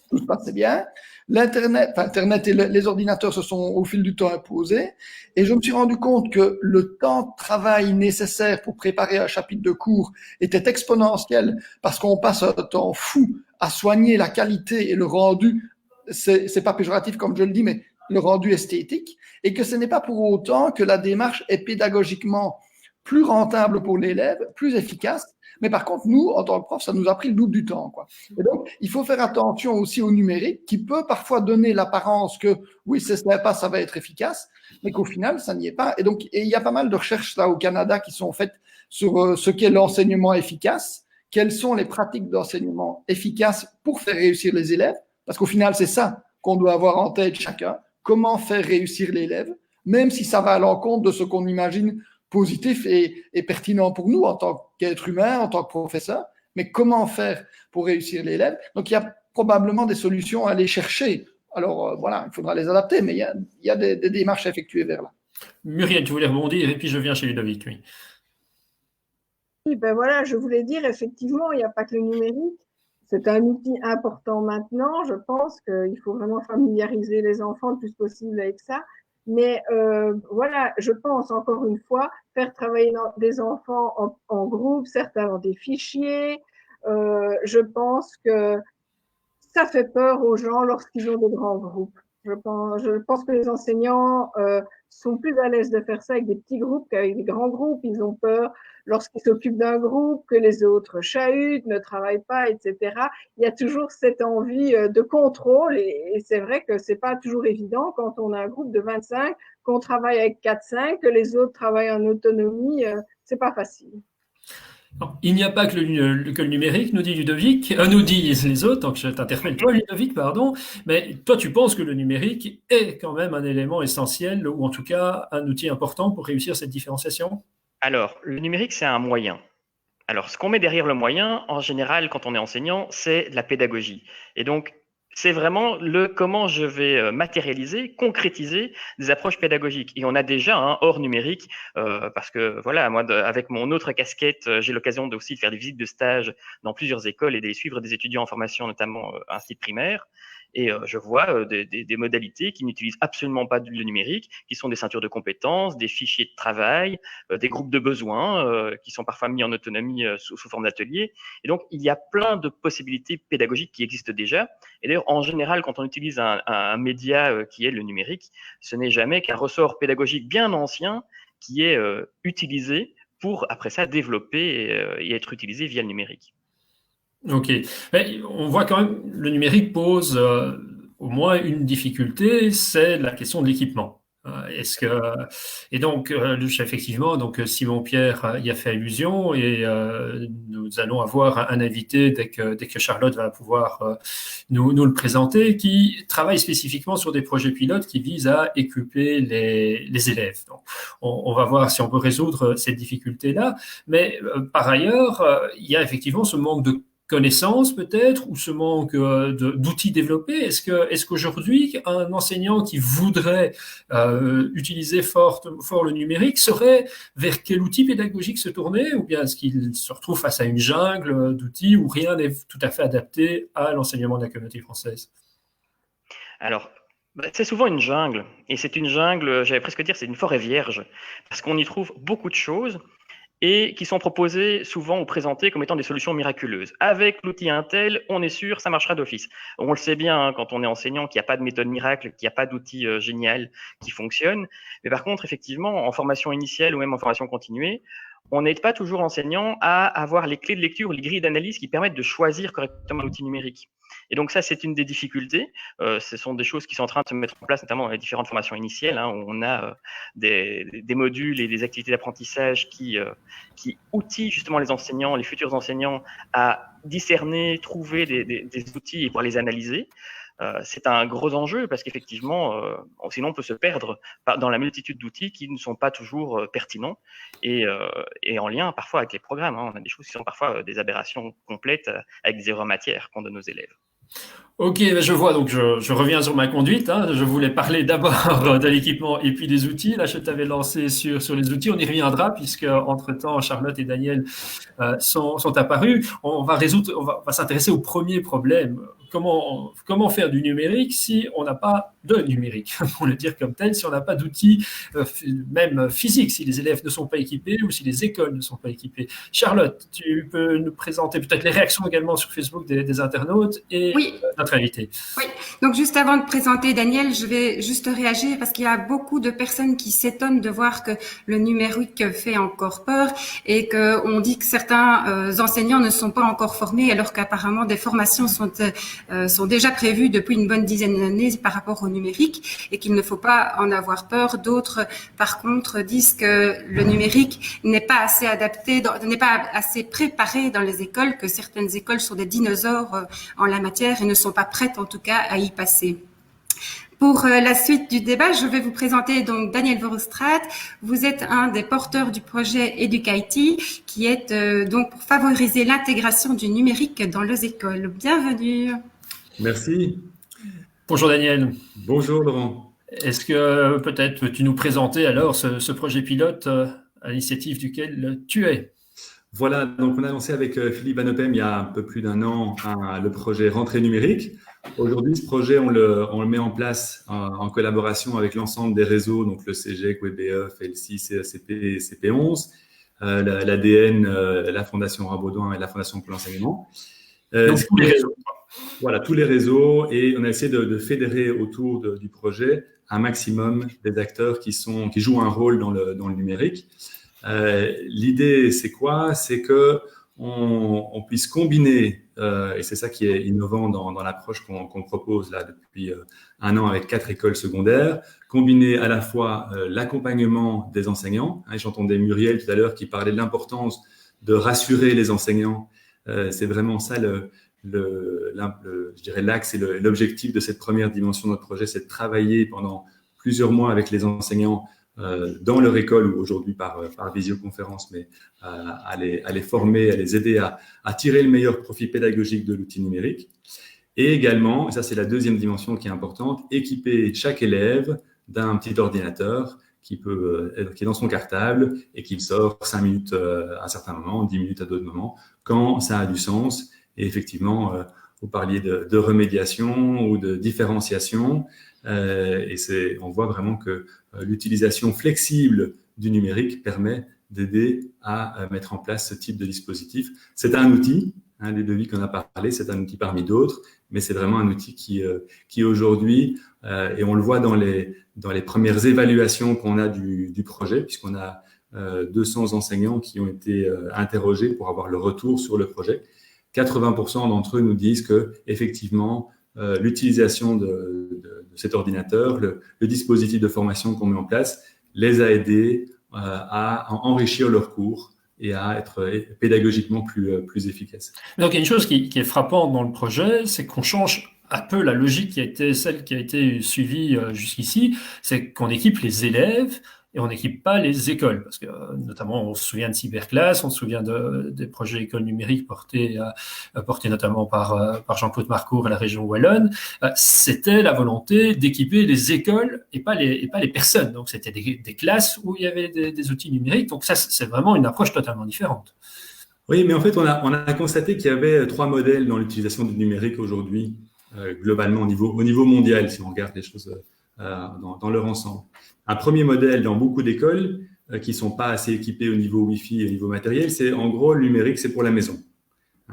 tout se passait bien. Internet et les ordinateurs se sont au fil du temps imposés et je me suis rendu compte que le temps de travail nécessaire pour préparer un chapitre de cours était exponentiel parce qu'on passe un temps fou à soigner la qualité et le rendu, c'est pas péjoratif comme je le dis, mais le rendu esthétique, et que ce n'est pas pour autant que la démarche est pédagogiquement plus rentable pour l'élève, plus efficace. Mais par contre, nous, en tant que prof, ça nous a pris le double du temps, quoi. Et donc, il faut faire attention aussi au numérique, qui peut parfois donner l'apparence que, oui, c'est sympa, ça va être efficace, mais qu'au final, ça n'y est pas. Et donc, il y a pas mal de recherches là au Canada qui sont faites sur ce qu'est l'enseignement efficace, quelles sont les pratiques d'enseignement efficaces pour faire réussir les élèves, parce qu'au final, c'est ça qu'on doit avoir en tête chacun, comment faire réussir l'élève, même si ça va à l'encontre de ce qu'on imagine positif et pertinent pour nous en tant qu'être humain, en tant que professeur, mais comment faire pour réussir l'élève? Donc, il y a probablement des solutions à aller chercher. Alors, voilà, il faudra les adapter, mais il y a des démarches à effectuer vers là. Muriel, tu voulais rebondir, et puis je viens chez Ludovic, oui. Oui, ben voilà, je voulais dire, effectivement, il n'y a pas que le numérique. C'est un outil important maintenant. Je pense qu'il faut vraiment familiariser les enfants le plus possible avec ça. Mais voilà, je pense encore une fois faire travailler des enfants en groupe, certains dans des fichiers. Je pense que ça fait peur aux gens lorsqu'ils ont des grands groupes. Je pense que les enseignants sont plus à l'aise de faire ça avec des petits groupes qu'avec des grands groupes. Ils ont peur lorsqu'ils s'occupent d'un groupe que les autres chahutent, ne travaillent pas, etc. Il y a toujours cette envie de contrôle et c'est vrai que c'est pas toujours évident quand on a un groupe de 25, qu'on travaille avec 4-5, que les autres travaillent en autonomie, c'est pas facile. Non, il n'y a pas que le numérique, nous dit Ludovic, nous disent les autres, donc je t'interpelle toi Ludovic, pardon, mais toi tu penses que le numérique est quand même un élément essentiel, ou en tout cas un outil important pour réussir cette différenciation? Alors, le numérique, c'est un moyen. Alors, ce qu'on met derrière le moyen, en général, quand on est enseignant, c'est la pédagogie. Et donc, c'est vraiment comment je vais matérialiser, concrétiser des approches pédagogiques. Et on a déjà hors numérique, parce que voilà, moi, avec mon autre casquette, j'ai l'occasion aussi de faire des visites de stage dans plusieurs écoles et de suivre des étudiants en formation, notamment un cycle primaire. Et je vois des modalités qui n'utilisent absolument pas le numérique, qui sont des ceintures de compétences, des fichiers de travail, des groupes de besoins qui sont parfois mis en autonomie sous forme d'ateliers. Et donc, il y a plein de possibilités pédagogiques qui existent déjà. Et d'ailleurs, en général, quand on utilise un média qui est le numérique, ce n'est jamais qu'un ressort pédagogique bien ancien qui est utilisé pour, après ça, développer et être utilisé via le numérique. Ok. Mais on voit quand même le numérique pose au moins une difficulté, c'est la question de l'équipement. Et donc, effectivement, donc Simon Pierre y a fait allusion et nous allons avoir un invité dès que Charlotte va pouvoir nous le présenter, qui travaille spécifiquement sur des projets pilotes qui visent à équiper les élèves. Donc, on va voir si on peut résoudre cette difficulté-là. Mais par ailleurs, il y a effectivement ce manque de connaissances peut-être, ou ce manque d'outils développés. Est-ce qu'aujourd'hui, un enseignant qui voudrait utiliser fort le numérique saurait vers quel outil pédagogique se tourner, ou bien est-ce qu'il se retrouve face à une jungle d'outils où rien n'est tout à fait adapté à l'enseignement de la communauté française? Alors, c'est souvent une jungle, et c'est une jungle, j'allais presque dire, c'est une forêt vierge, parce qu'on y trouve beaucoup de choses, et qui sont proposées souvent ou présentées comme étant des solutions miraculeuses. Avec l'outil Intel, on est sûr, ça marchera d'office. On le sait bien hein, quand on est enseignant qu'il n'y a pas de méthode miracle, qu'il n'y a pas d'outil génial qui fonctionne. Mais par contre, effectivement, en formation initiale ou même en formation continuée, on n'aide pas toujours l'enseignant à avoir les clés de lecture, les grilles d'analyse qui permettent de choisir correctement l'outil numérique. Et donc ça, c'est une des difficultés. Ce sont des choses qui sont en train de se mettre en place, notamment dans les différentes formations initiales, hein, où on a des modules et des activités d'apprentissage qui outillent justement les enseignants, les futurs enseignants, à discerner, trouver des outils et pouvoir les analyser. C'est un gros enjeu parce qu'effectivement, sinon on peut se perdre dans la multitude d'outils qui ne sont pas toujours pertinents et en lien parfois avec les programmes. Hein. On a des choses qui sont parfois des aberrations complètes avec des erreurs matières qu'on donne aux élèves. Ok, je vois, donc je reviens sur ma conduite. Hein. Je voulais parler d'abord de l'équipement et puis des outils. Là, je t'avais lancé sur les outils. On y reviendra puisque, entre-temps, Charlotte et Daniel sont apparus. On va s'intéresser au premier problème. Comment faire du numérique si on n'a pas de numérique, pour le dire comme tel, si on n'a pas d'outils même physiques, si les élèves ne sont pas équipés ou si les écoles ne sont pas équipées. Charlotte, tu peux nous présenter peut-être les réactions également sur Facebook des internautes et notre invité. Oui, donc juste avant de présenter Daniel, je vais juste réagir parce qu'il y a beaucoup de personnes qui s'étonnent de voir que le numérique fait encore peur et qu'on dit que certains enseignants ne sont pas encore formés alors qu'apparemment des formations sont déjà prévues depuis une bonne dizaine d'années par rapport au numérique et qu'il ne faut pas en avoir peur. D'autres, par contre, disent que le numérique n'est pas assez adapté, n'est pas assez préparé dans les écoles, que certaines écoles sont des dinosaures en la matière et ne sont pas prêtes en tout cas à y passer. Pour la suite du débat, je vais vous présenter donc Daniel Verhofstadt. Vous êtes un des porteurs du projet Educati, qui est donc pour favoriser l'intégration du numérique dans les écoles. Bienvenue. Merci. Bonjour Daniel. Bonjour Laurent. Est-ce que peut-être peux-tu nous présenter alors ce projet pilote à l'initiative duquel tu es? Voilà, donc on a lancé avec Philippe Van Oppem il y a un peu plus d'un an le projet Rentrée numérique. Aujourd'hui, ce projet, on le met en place en collaboration avec l'ensemble des réseaux, donc le CEGEC, WebEF, LSI, CACP et CP11, l'ADN, la Fondation Rabaudouin et la Fondation pour l'enseignement. Donc, tous les réseaux. Voilà, tous les réseaux, et on a essayé de fédérer autour du projet un maximum des acteurs qui jouent un rôle dans le numérique. L'idée, c'est quoi? C'est que on puisse combiner, et c'est ça qui est innovant dans l'approche qu'on propose là depuis un an avec 4 écoles secondaires, combiner à la fois l'accompagnement des enseignants. Hein, j'entendais Muriel tout à l'heure qui parlait de l'importance de rassurer les enseignants. C'est vraiment ça je dirais l'axe et l'objectif de cette première dimension de notre projet, c'est de travailler pendant plusieurs mois avec les enseignants dans leur école ou aujourd'hui par visioconférence, mais à les former, à les aider à tirer le meilleur profit pédagogique de l'outil numérique. Et également, et ça c'est la deuxième dimension qui est importante, équiper chaque élève d'un petit ordinateur qui est dans son cartable et qu'il sort 5 minutes à un certain moment, 10 minutes à d'autres moments, quand ça a du sens. Et effectivement, vous parliez de remédiation ou de différenciation. Et on voit vraiment que l'utilisation flexible du numérique permet d'aider à mettre en place ce type de dispositif. C'est un outil, les devis qu'on a parlé, c'est un outil parmi d'autres, mais c'est vraiment un outil qui aujourd'hui, et on le voit dans les premières évaluations qu'on a du projet, puisqu'on a 200 enseignants qui ont été interrogés pour avoir le retour sur le projet. 80% d'entre eux nous disent que effectivement l'utilisation de cet ordinateur, le dispositif de formation qu'on met en place, les a aidés à enrichir leurs cours et à être pédagogiquement plus efficaces. Donc, il y a une chose qui est frappante dans le projet, c'est qu'on change un peu la logique qui a été celle qui a été suivie jusqu'ici, c'est qu'on équipe les élèves et on n'équipe pas les écoles, parce que notamment on se souvient de Cyberclass, on se souvient des projets écoles numériques portés notamment par Jean-Claude Marcourt à la région wallonne. C'était la volonté d'équiper les écoles et pas les personnes. Donc c'était des classes où il y avait des outils numériques. Donc ça, c'est vraiment une approche totalement différente. Oui, mais en fait, on a constaté qu'il y avait 3 modèles dans l'utilisation du numérique aujourd'hui, globalement au niveau mondial, si on regarde les choses dans leur ensemble. Un premier modèle dans beaucoup d'écoles qui sont pas assez équipées au niveau Wi-Fi et au niveau matériel, c'est en gros le numérique, c'est pour la maison.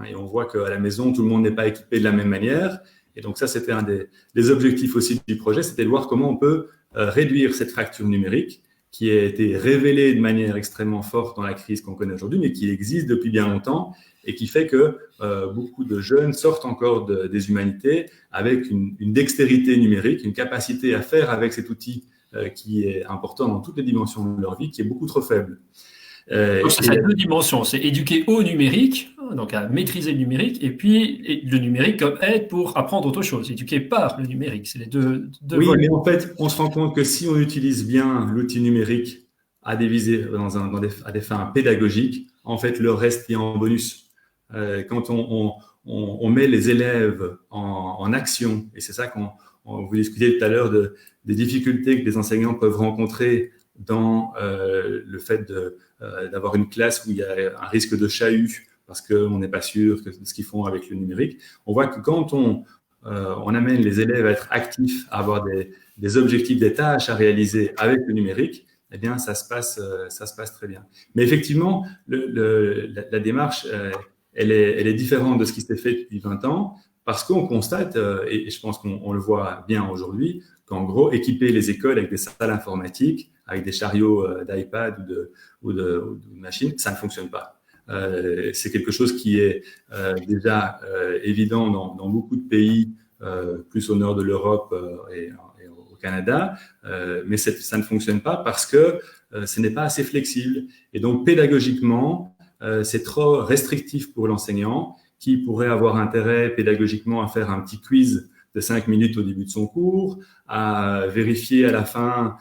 Et on voit qu'à la maison, tout le monde n'est pas équipé de la même manière. Et donc ça, c'était un des objectifs aussi du projet, c'était de voir comment on peut réduire cette fracture numérique qui a été révélée de manière extrêmement forte dans la crise qu'on connaît aujourd'hui, mais qui existe depuis bien longtemps et qui fait que beaucoup de jeunes sortent encore des humanités avec une dextérité numérique, une capacité à faire avec cet outil qui est important dans toutes les dimensions de leur vie, qui est beaucoup trop faible. Donc, ça a 2 dimensions. C'est éduquer au numérique, donc à maîtriser le numérique, et puis le numérique comme aide pour apprendre autre chose. Éduquer par le numérique, c'est les deux oui, volets. Mais en fait, on se rend compte que si on utilise bien l'outil numérique à des visées, à des fins pédagogiques, en fait, le reste vient en bonus. Quand on met les élèves en action, et c'est ça qu'on vous discutait tout à l'heure des difficultés que les enseignants peuvent rencontrer dans le fait d'avoir une classe où il y a un risque de chahut parce qu'on n'est pas sûr de ce qu'ils font avec le numérique. On voit que quand on amène les élèves à être actifs, à avoir des objectifs, des tâches à réaliser avec le numérique, eh bien, ça se passe très bien. Mais effectivement, la démarche, elle est différente de ce qui s'est fait depuis 20 ans parce qu'on constate, et je pense qu'on le voit bien aujourd'hui, qu'en gros, équiper les écoles avec des salles informatiques, avec des chariots d'iPad ou de machines, ça ne fonctionne pas. C'est quelque chose qui est déjà évident dans beaucoup de pays, plus au nord de l'Europe et au Canada, mais ça ne fonctionne pas parce que ce n'est pas assez flexible. Et donc, pédagogiquement, c'est trop restrictif pour l'enseignant qui pourrait avoir intérêt pédagogiquement à faire un petit quiz de 5 minutes au début de son cours, à vérifier à la fin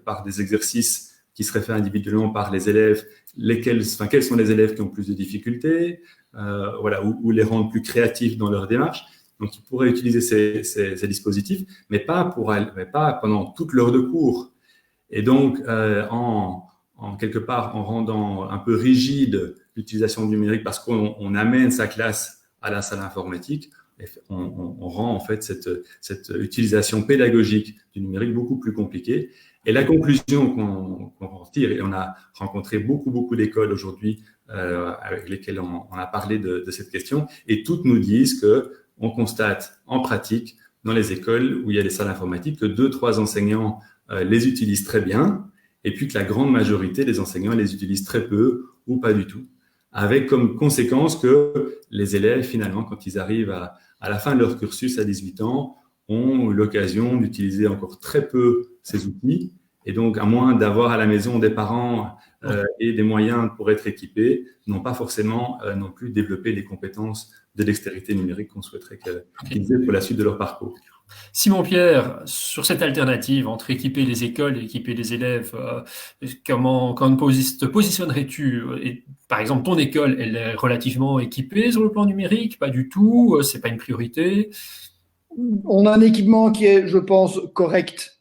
par des exercices qui seraient faits individuellement par les élèves, quels sont les élèves qui ont plus de difficultés, ou les rendre plus créatifs dans leur démarche. Donc, ils pourraient utiliser ces dispositifs, mais pas pendant toute l'heure de cours. Et donc, quelque part, en rendant un peu rigide l'utilisation du numérique parce qu'on amène sa classe à la salle informatique, on rend en fait cette utilisation pédagogique du numérique beaucoup plus compliquée. Et la conclusion qu'on retire, et on a rencontré beaucoup d'écoles aujourd'hui avec lesquelles on a parlé de cette question, et toutes nous disent qu'on constate en pratique dans les écoles où il y a des salles informatiques que 2-3 enseignants les utilisent très bien, et puis que la grande majorité des enseignants les utilisent très peu ou pas du tout, avec comme conséquence que les élèves, finalement, quand ils arrivent à la fin de leur cursus à 18 ans, ont l'occasion d'utiliser encore très peu ces outils. Et donc, à moins d'avoir à la maison des parents et des moyens pour être équipés, n'ont pas forcément non plus développé les compétences de dextérité numérique qu'on souhaiterait qu'ils aient pour la suite de leur parcours. Simon-Pierre, sur cette alternative entre équiper les écoles et équiper les élèves, comment te positionnerais-tu? Par exemple, ton école, elle est relativement équipée sur le plan numérique? Pas du tout? C'est pas une priorité? On a un équipement qui est, je pense, correct.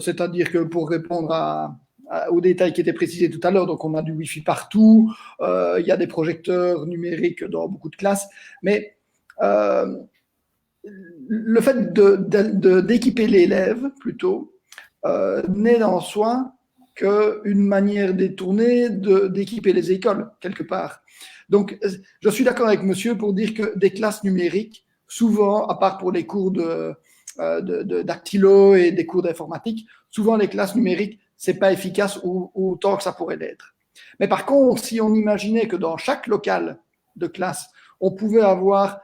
C'est-à-dire que pour répondre aux détails qui étaient précisés tout à l'heure, donc on a du Wi-Fi partout, il y a des projecteurs numériques dans beaucoup de classes, mais le fait d'équiper l'élève, plutôt, n'est en soi qu'une manière détournée d'équiper les écoles, quelque part. Donc, je suis d'accord avec monsieur pour dire que des classes numériques, souvent, à part pour les cours de dactylo et des cours d'informatique, souvent les classes numériques, c'est pas efficace autant que ça pourrait l'être. Mais par contre, si on imaginait que dans chaque local de classe, on pouvait avoir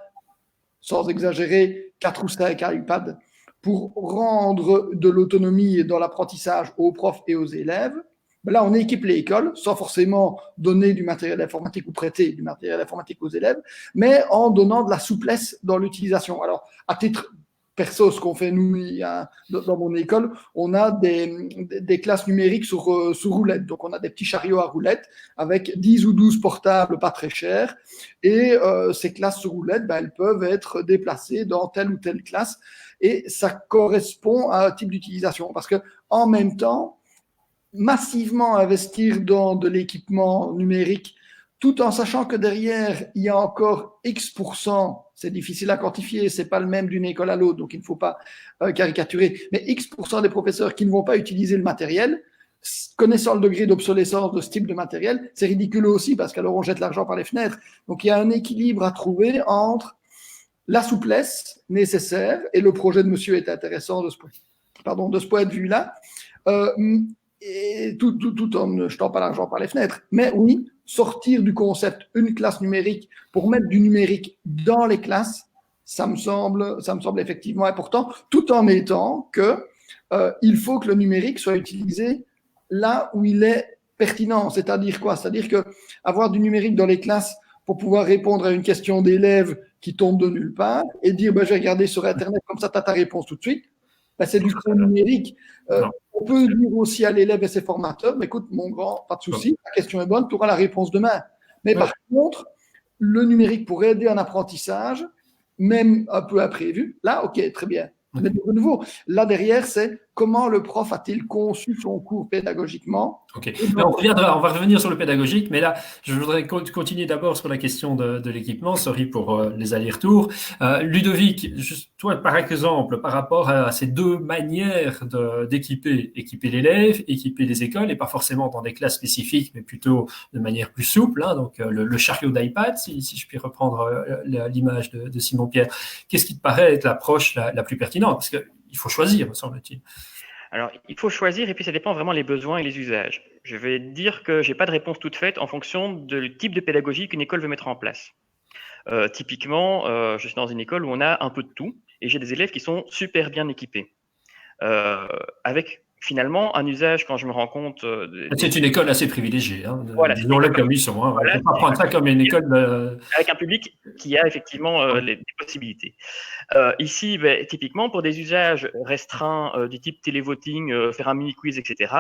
sans exagérer, 4 ou 5 iPads pour rendre de l'autonomie dans l'apprentissage aux profs et aux élèves. Ben là, on équipe les écoles sans forcément donner du matériel informatique ou prêter du matériel informatique aux élèves, mais en donnant de la souplesse dans l'utilisation. Alors, à titre perso, ce qu'on fait nous dans mon école, on a des classes numériques sur roulettes. Donc, on a des petits chariots à roulettes avec 10 ou 12 portables pas très chers. Et ces classes sur roulettes, ben, elles peuvent être déplacées dans telle ou telle classe. Et ça correspond à un type d'utilisation. Parce que en même temps, massivement investir dans de l'équipement numérique, tout en sachant que derrière, il y a encore X%, c'est difficile à quantifier, c'est pas le même d'une école à l'autre, donc il ne faut pas caricaturer, mais X% des professeurs qui ne vont pas utiliser le matériel, connaissant le degré d'obsolescence de ce type de matériel, c'est ridicule aussi, parce qu'alors on jette l'argent par les fenêtres. Donc il y a un équilibre à trouver entre la souplesse nécessaire, et le projet de monsieur est intéressant de ce point de vue-là, et tout en ne jetant pas l'argent par les fenêtres. Mais oui, sortir du concept une classe numérique pour mettre du numérique dans les classes, ça me semble effectivement important, tout en étant que il faut que le numérique soit utilisé là où il est pertinent. C'est-à-dire quoi? C'est-à-dire que avoir du numérique dans les classes pour pouvoir répondre à une question d'élève qui tombe de nulle part et dire je vais regarder sur Internet, comme ça tu as ta réponse tout de suite, c'est du fond numérique. On peut dire aussi à l'élève et ses formateurs, mais écoute, mon grand, pas de souci, la question est bonne, tu auras la réponse demain. Mais par contre, le numérique pour aider un apprentissage, même un peu imprévu, là, ok, très bien. Mais de nouveau, là derrière, c'est comment le prof a-t-il conçu son cours pédagogiquement. Ok. On va revenir sur le pédagogique, mais là, je voudrais continuer d'abord sur la question de l'équipement. Sorry pour les allers-retours. Ludovic, toi, par exemple, par rapport à ces deux manières d'équiper l'élève, équiper les écoles, et pas forcément dans des classes spécifiques, mais plutôt de manière plus souple, hein, donc le chariot d'iPad, si je puis reprendre l'image de Simon Pierre, qu'est-ce qui te paraît être l'approche la plus pertinente? Parce qu'il faut choisir, me semble-t-il. Alors, il faut choisir et puis ça dépend vraiment les besoins et les usages. Je vais dire que j'ai pas de réponse toute faite en fonction du type de pédagogie qu'une école veut mettre en place. Typiquement, je suis dans une école où on a un peu de tout et j'ai des élèves qui sont super bien équipés. Avec finalement un usage quand je me rends compte. C'est une école assez privilégiée, hein, voilà, disons-le comme ils sont. Hein. Voilà, on ne peut pas prendre ça comme une école. Avec un public qui a effectivement les possibilités. Ici, typiquement, pour des usages restreints du type télévoting, faire un mini-quiz, etc.,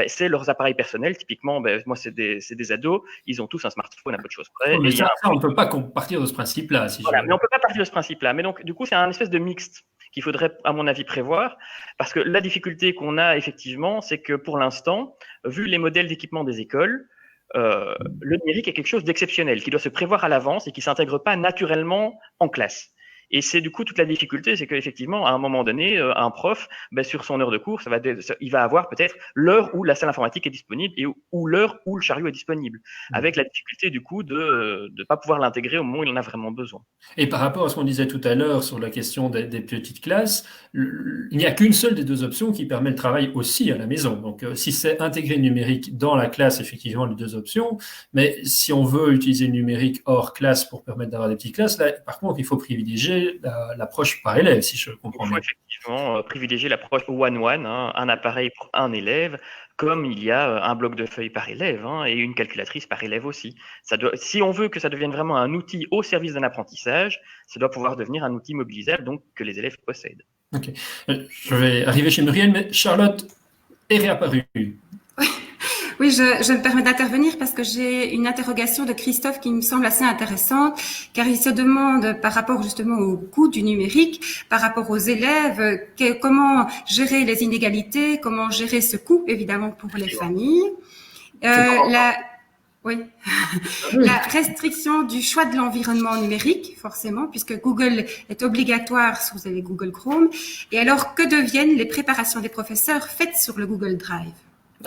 c'est leurs appareils personnels. Typiquement, moi, c'est des ados, ils ont tous un smartphone à peu de choses près. Mais ça, on ne peut pas partir de ce principe-là. Mais on ne peut pas partir de ce principe-là. Mais donc, du coup, c'est un espèce de mixte qu'il faudrait, à mon avis, prévoir. Parce que la difficulté qu'on a, effectivement, c'est que pour l'instant, vu les modèles d'équipement des écoles, le numérique est quelque chose d'exceptionnel, qui doit se prévoir à l'avance et qui ne s'intègre pas naturellement en classe. Et c'est du coup toute la difficulté, c'est qu'effectivement, à un moment donné, un prof, sur son heure de cours, il va avoir peut-être l'heure où la salle informatique est disponible ou l'heure où le chariot est disponible, avec la difficulté du coup de ne pas pouvoir l'intégrer au moment où il en a vraiment besoin. Et par rapport à ce qu'on disait tout à l'heure sur la question des petites classes, il n'y a qu'une seule des deux options qui permet le travail aussi à la maison. Donc, si c'est intégrer le numérique dans la classe, effectivement, les deux options. Mais si on veut utiliser le numérique hors classe pour permettre d'avoir des petites classes, là, par contre, il faut privilégier l'approche par élève, si je comprends bien. Il faut effectivement privilégier l'approche one-one, hein, un appareil pour un élève, comme il y a un bloc de feuilles par élève et une calculatrice par élève aussi. Si on veut que ça devienne vraiment un outil au service d'un apprentissage, ça doit pouvoir devenir un outil mobilisable, donc que les élèves possèdent. Ok. Je vais arriver chez Muriel, mais Charlotte est réapparue. Oui, je me permets d'intervenir parce que j'ai une interrogation de Christophe qui me semble assez intéressante, car il se demande par rapport justement au coût du numérique, par rapport aux élèves, comment gérer les inégalités, comment gérer ce coût, évidemment, pour les familles. La restriction du choix de l'environnement numérique, forcément, puisque Google est obligatoire si vous avez Google Chrome. Et alors, que deviennent les préparations des professeurs faites sur le Google Drive?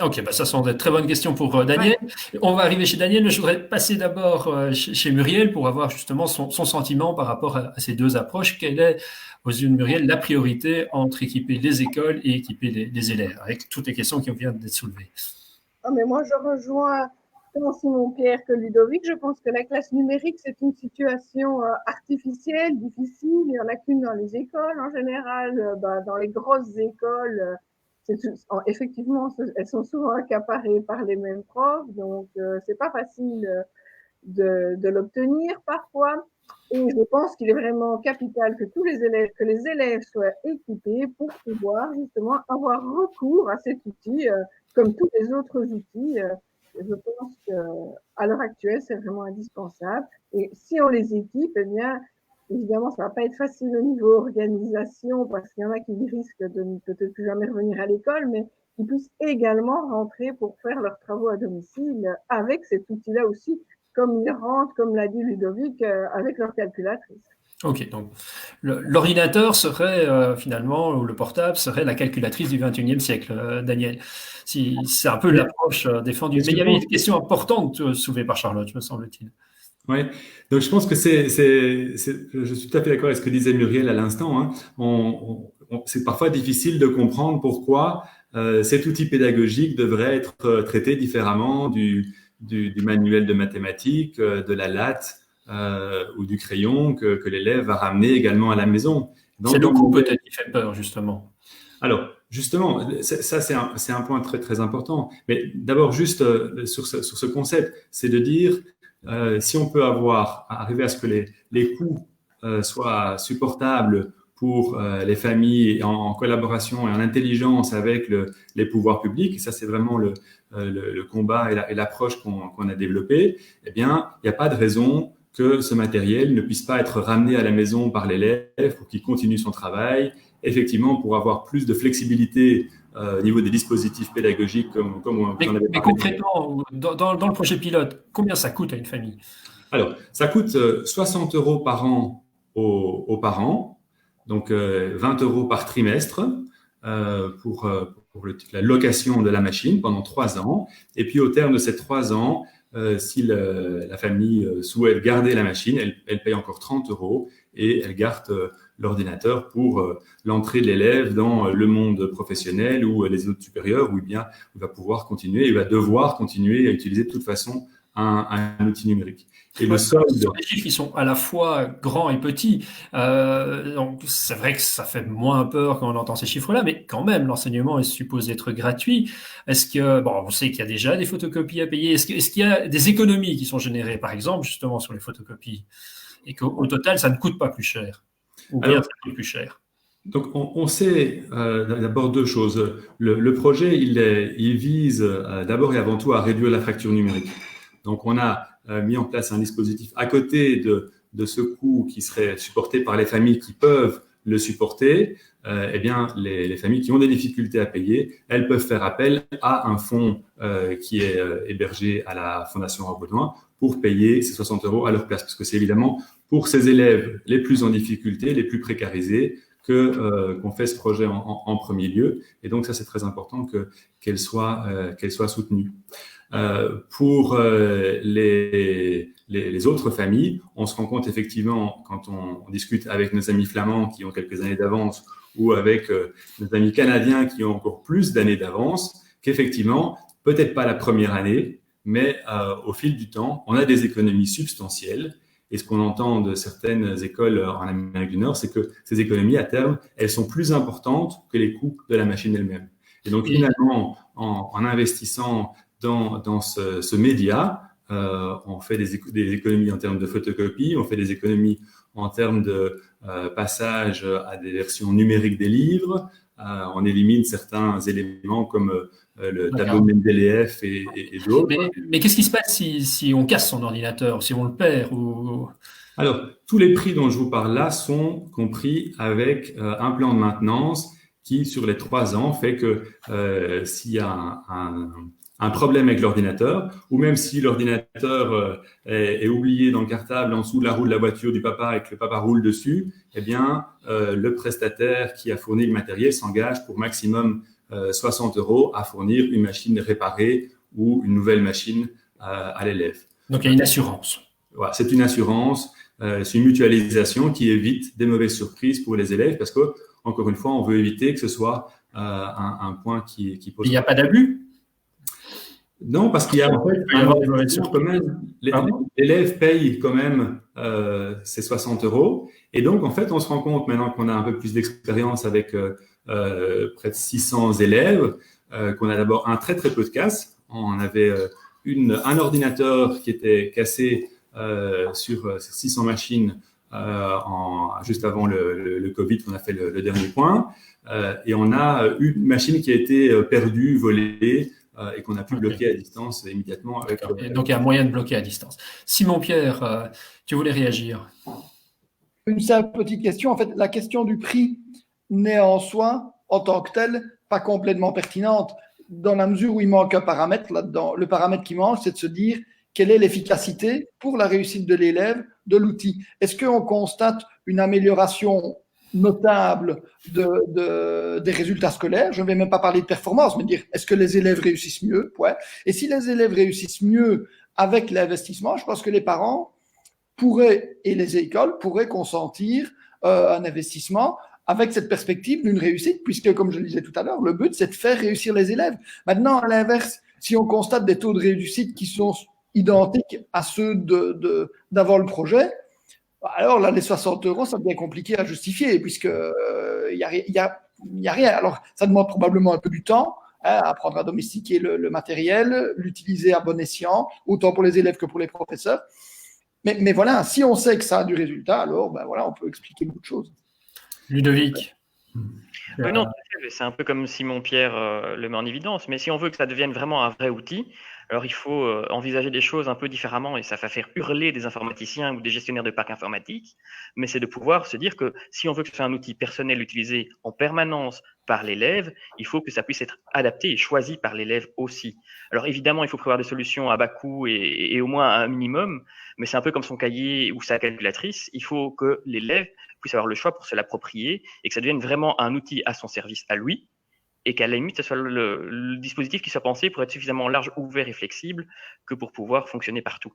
Ok, ça sont de très bonnes questions pour Daniel. Ouais. On va arriver chez Daniel, mais je voudrais passer d'abord chez Muriel pour avoir justement son sentiment par rapport à ces deux approches. Quelle est, aux yeux de Muriel, la priorité entre équiper les écoles et équiper les élèves, avec toutes les questions qui viennent d'être soulevées? Mais moi, je rejoins tant Simon-Pierre que Ludovic, je pense que la classe numérique, c'est une situation artificielle, difficile. Il n'y en a qu'une dans les écoles en général. Dans les grosses écoles, effectivement, elles sont souvent accaparées par les mêmes profs, donc c'est pas facile de l'obtenir parfois. Et je pense qu'il est vraiment capital que les élèves soient équipés pour pouvoir justement avoir recours à cet outil, comme tous les autres outils. Je pense qu'à l'heure actuelle, c'est vraiment indispensable. Et si on les équipe, eh bien, évidemment, ça va pas être facile au niveau organisation, parce qu'il y en a qui risquent de ne peut-être plus jamais revenir à l'école, mais ils puissent également rentrer pour faire leurs travaux à domicile avec cet outil-là aussi, comme ils rentrent, comme l'a dit Ludovic, avec leur calculatrice. Ok, donc l'ordinateur serait finalement, ou le portable serait la calculatrice du 21e siècle, Daniel. C'est un peu l'approche défendue. Mais il y avait une question importante soulevée par Charlotte, me semble-t-il. Oui, donc je pense que je suis tout à fait d'accord avec ce que disait Muriel à l'instant. Hein. C'est parfois difficile de comprendre pourquoi cet outil pédagogique devrait être traité différemment du manuel de mathématiques, de la latte ou du crayon que l'élève va ramener également à la maison. C'est le coût peut-être qui fait peur, justement. Alors, justement, ça c'est un point très très important. Mais d'abord, juste sur ce concept, c'est de dire si on peut arriver à ce que les coûts soient supportables pour les familles en collaboration et en intelligence avec les pouvoirs publics, et ça c'est vraiment le combat et l'approche qu'on a développé, eh bien, il n'y a pas de raison que ce matériel ne puisse pas être ramené à la maison par l'élève pour qu'il continue son travail, effectivement pour avoir plus de flexibilité au niveau des dispositifs pédagogiques comme on avait parlé. Mais concrètement, dans le projet pilote, combien ça coûte à une famille? Alors, ça coûte 60 € par an aux parents, donc 20 € par trimestre pour la location de la machine pendant 3 ans. Et puis, au terme de ces 3 ans, si la famille souhaite garder la machine, elle paye encore 30 € et elle garde l'ordinateur pour l'entrée de l'élève dans le monde professionnel ou les études supérieures, où bien il va pouvoir continuer, il va devoir continuer à utiliser de toute façon un outil numérique. Et le solde... Ce sont des chiffres qui sont à la fois grands et petits. Donc c'est vrai que ça fait moins peur quand on entend ces chiffres-là, mais quand même, l'enseignement est supposé être gratuit. Est-ce que, on sait qu'il y a déjà des photocopies à payer. Est-ce qu'il y a des économies qui sont générées, par exemple, justement sur les photocopies, et qu'au total, ça ne coûte pas plus cher, ou bien ça coûte plus cher? Donc, on sait d'abord deux choses. Le projet, il vise d'abord et avant tout à réduire la fracture numérique. Donc, on a mis en place un dispositif à côté de ce coût qui serait supporté par les familles qui peuvent le supporter. Eh bien, les familles qui ont des difficultés à payer, elles peuvent faire appel à un fonds qui est hébergé à la Fondation Baudouin pour payer ces 60 € à leur place, parce que c'est évidemment pour ces élèves les plus en difficulté, les plus précarisés, qu'on fait ce projet en premier lieu. Et donc, ça, c'est très important qu'elle soit soutenue. Pour les autres familles, on se rend compte effectivement, quand on discute avec nos amis flamands qui ont quelques années d'avance ou avec nos amis canadiens qui ont encore plus d'années d'avance, qu'effectivement, peut-être pas la première année, mais au fil du temps, on a des économies substantielles. Et ce qu'on entend de certaines écoles en Amérique du Nord, c'est que ces économies, à terme, elles sont plus importantes que les coûts de la machine elle-même. Et donc, finalement, en investissant dans ce média, on fait des économies en termes de photocopie, on fait des économies en termes de passage à des versions numériques des livres, on élimine certains éléments comme le tableau de Mendeleev et d'autres. Mais qu'est-ce qui se passe si on casse son ordinateur, si on le perd ou... Alors, tous les prix dont je vous parle là sont compris avec un plan de maintenance qui, sur les 3 ans, fait que s'il y a un problème avec l'ordinateur, ou même si l'ordinateur est oublié dans le cartable en dessous de la roue de la voiture du papa et que le papa roule dessus, eh bien, le prestataire qui a fourni le matériel s'engage pour maximum 60 € à fournir une machine réparée ou une nouvelle machine à l'élève. Donc, il y a une assurance. Voilà, c'est une assurance, c'est une mutualisation qui évite des mauvaises surprises pour les élèves parce que, encore une fois, on veut éviter que ce soit un point qui pose... Il n'y a pas d'abus? Non, parce qu'il y a en fait peut y avoir des mauvaises quand même, Pardon l'élève paye quand même ses 60 €. Et donc, en fait, on se rend compte maintenant qu'on a un peu plus d'expérience avec près de 600 élèves, qu'on a d'abord un très très peu de casses. On avait un ordinateur qui était cassé sur 600 machines juste avant le Covid, on a fait le dernier point. Et on a une machine qui a été perdue, volée, et qu'on a pu bloquer à distance immédiatement. Et donc, il y a un moyen de bloquer à distance. Simon-Pierre, tu voulais réagir? Une simple petite question. En fait, la question du prix n'est en soi, en tant que telle, pas complètement pertinente, dans la mesure où il manque un paramètre là-dedans. Le paramètre qui manque, c'est de se dire quelle est l'efficacité pour la réussite de l'élève de l'outil. Est-ce qu'on constate une amélioration notable des résultats scolaires? Je ne vais même pas parler de performance, mais dire est-ce que les élèves réussissent mieux? Ouais. Et si les élèves réussissent mieux avec l'investissement, je pense que les parents pourraient, et les écoles pourraient consentir un investissement avec cette perspective d'une réussite, puisque, comme je le disais tout à l'heure, le but, c'est de faire réussir les élèves. Maintenant, à l'inverse, si on constate des taux de réussite qui sont identiques à ceux d'avant le projet, alors là, les 60 €, ça devient compliqué à justifier, puisque y a rien. Alors, ça demande probablement un peu du temps, apprendre à domestiquer le matériel, l'utiliser à bon escient, autant pour les élèves que pour les professeurs. Mais voilà, si on sait que ça a du résultat, alors voilà, on peut expliquer beaucoup de choses. Ludovic. Oui, non, c'est un peu comme Simon-Pierre le met en évidence, mais si on veut que ça devienne vraiment un vrai outil, alors il faut envisager des choses un peu différemment, et ça va faire hurler des informaticiens ou des gestionnaires de parcs informatiques, mais c'est de pouvoir se dire que si on veut que ce soit un outil personnel utilisé en permanence par l'élève, il faut que ça puisse être adapté et choisi par l'élève aussi. Alors évidemment, il faut prévoir des solutions à bas coût et au moins à un minimum, mais c'est un peu comme son cahier ou sa calculatrice, il faut que l'élève puisse avoir le choix pour se l'approprier et que ça devienne vraiment un outil à son service à lui, et qu'à la limite, ce soit le dispositif qui soit pensé pour être suffisamment large, ouvert et flexible que pour pouvoir fonctionner partout.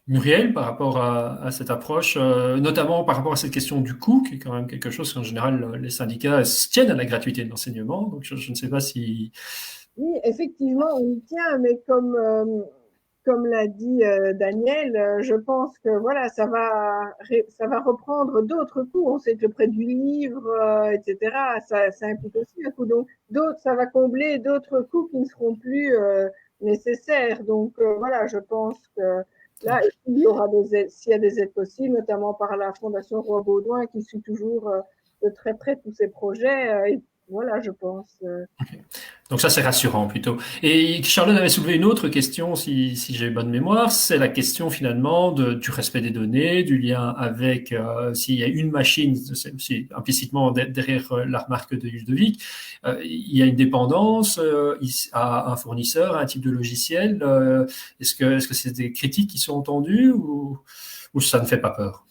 Muriel, par rapport à cette approche, notamment par rapport à cette question du coût, qui est quand même quelque chose qu'en général, les syndicats se tiennent à la gratuité de l'enseignement. Donc, je ne sais pas si... Oui, effectivement, on y tient, mais comme l'a dit Daniel, je pense que voilà, ça va reprendre d'autres coûts. On sait que le prêt du livre, etc., ça implique aussi un coût. Donc, ça va combler d'autres coûts qui ne seront plus nécessaires. Donc, voilà, je pense que là, il y aura s'il y a des aides possibles, notamment par la Fondation Roi-Baudouin qui suit toujours de très près tous ces projets. Et voilà, je pense. Okay. Donc ça, c'est rassurant plutôt. Et Charlotte avait soulevé une autre question, si j'ai bonne mémoire, c'est la question finalement du respect des données, du lien avec s'il y a une machine, c'est implicitement derrière la remarque de Ludovic, il y a une dépendance à un fournisseur, à un type de logiciel. Est-ce que c'est des critiques qui sont entendues ou ça ne fait pas peur?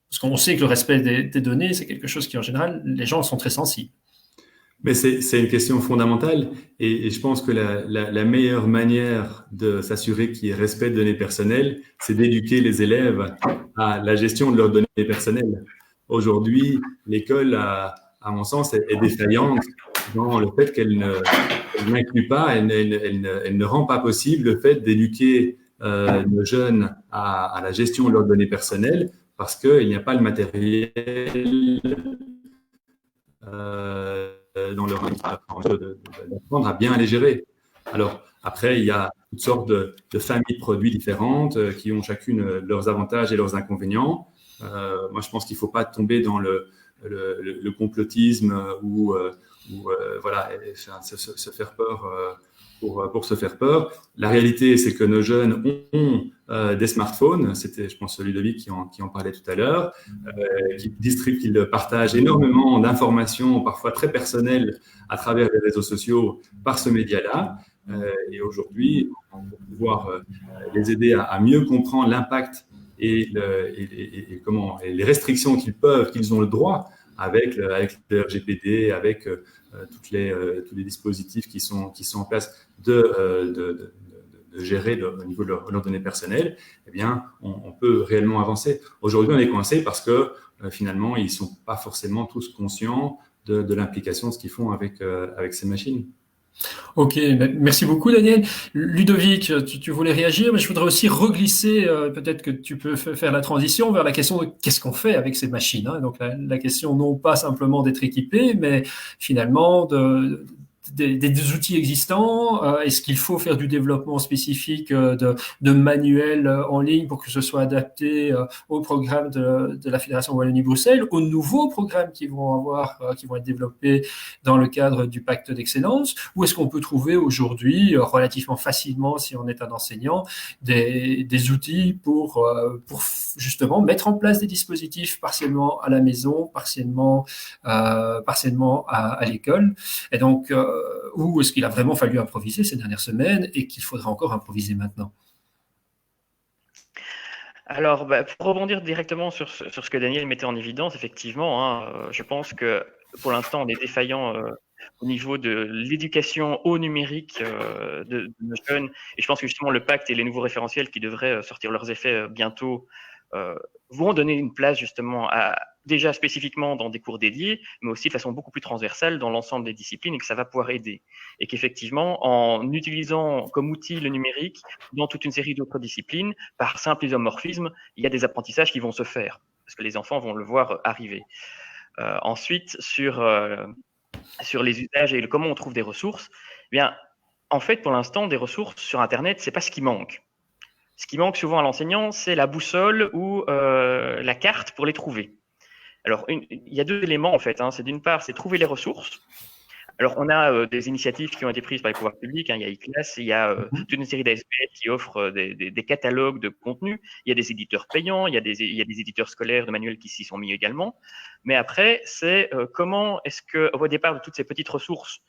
Parce qu'on sait que le respect des données, c'est quelque chose qui, en général, les gens sont très sensibles. Mais c'est une question fondamentale et je pense que la meilleure manière de s'assurer qu'il y ait respect de données personnelles, c'est d'éduquer les élèves à la gestion de leurs données personnelles. Aujourd'hui, l'école, à mon sens, est défaillante dans le fait qu'elle n'inclut pas, elle ne rend pas possible le fait d'éduquer nos jeunes à la gestion de leurs données personnelles parce qu'il n'y a pas le matériel dans leur d'apprendre à bien les gérer. Alors, après, il y a toutes sortes de familles de produits différentes qui ont chacune leurs avantages et leurs inconvénients. Moi, je pense qu'il ne faut pas tomber dans le complotisme ou voilà, se faire peur pour se faire peur. La réalité, c'est que nos jeunes ont des smartphones. C'était, je pense, Ludovic qui en parlait tout à l'heure, qui partagent énormément d'informations, parfois très personnelles, à travers les réseaux sociaux par ce média-là. Et aujourd'hui, on va pouvoir les aider à mieux comprendre l'impact et les restrictions qu'ils ont le droit avec le RGPD, avec tous les dispositifs qui sont en place de gérer au niveau de leurs données personnelles, eh bien, on peut réellement avancer. Aujourd'hui, on est coincé parce que finalement, ils ne sont pas forcément tous conscients de l'implication de ce qu'ils font avec ces machines. Ok, merci beaucoup Daniel. Ludovic, tu voulais réagir, mais je voudrais aussi reglisser, peut-être que tu peux faire la transition vers la question de qu'est-ce qu'on fait avec ces machines, hein. Donc la question non pas simplement d'être équipé, mais finalement des outils existants. Est-ce qu'il faut faire du développement spécifique de manuels en ligne pour que ce soit adapté au programme de la Fédération Wallonie-Bruxelles, aux nouveaux programmes qui vont être développés dans le cadre du pacte d'excellence, ou est-ce qu'on peut trouver aujourd'hui relativement facilement, si on est un enseignant, des outils pour justement mettre en place des dispositifs partiellement à la maison, partiellement à l'école. Et donc, ou est-ce qu'il a vraiment fallu improviser ces dernières semaines et qu'il faudra encore improviser maintenant? Alors, pour rebondir directement sur ce que Daniel mettait en évidence, effectivement, hein, je pense que pour l'instant, on est défaillant au niveau de l'éducation au numérique de nos jeunes. Et je pense que justement, le pacte et les nouveaux référentiels qui devraient sortir leurs effets bientôt vont donner une place justement déjà spécifiquement dans des cours dédiés, mais aussi de façon beaucoup plus transversale dans l'ensemble des disciplines, et que ça va pouvoir aider. Et qu'effectivement, en utilisant comme outil le numérique dans toute une série d'autres disciplines, par simple isomorphisme, il y a des apprentissages qui vont se faire, parce que les enfants vont le voir arriver. Ensuite, sur les usages et comment on trouve des ressources, eh bien, en fait, pour l'instant, des ressources sur Internet, c'est pas ce qui manque. Ce qui manque souvent à l'enseignant, c'est la boussole ou la carte pour les trouver. Alors, il y a deux éléments en fait. C'est d'une part, c'est trouver les ressources. Alors, on a des initiatives qui ont été prises par les pouvoirs publics. Il y a eClass, il y a toute une série d'ASBL qui offrent des catalogues de contenu. Il y a des éditeurs payants, il y a des éditeurs scolaires de manuels qui s'y sont mis également. Mais après, c'est comment est-ce qu'au départ de toutes ces petites ressources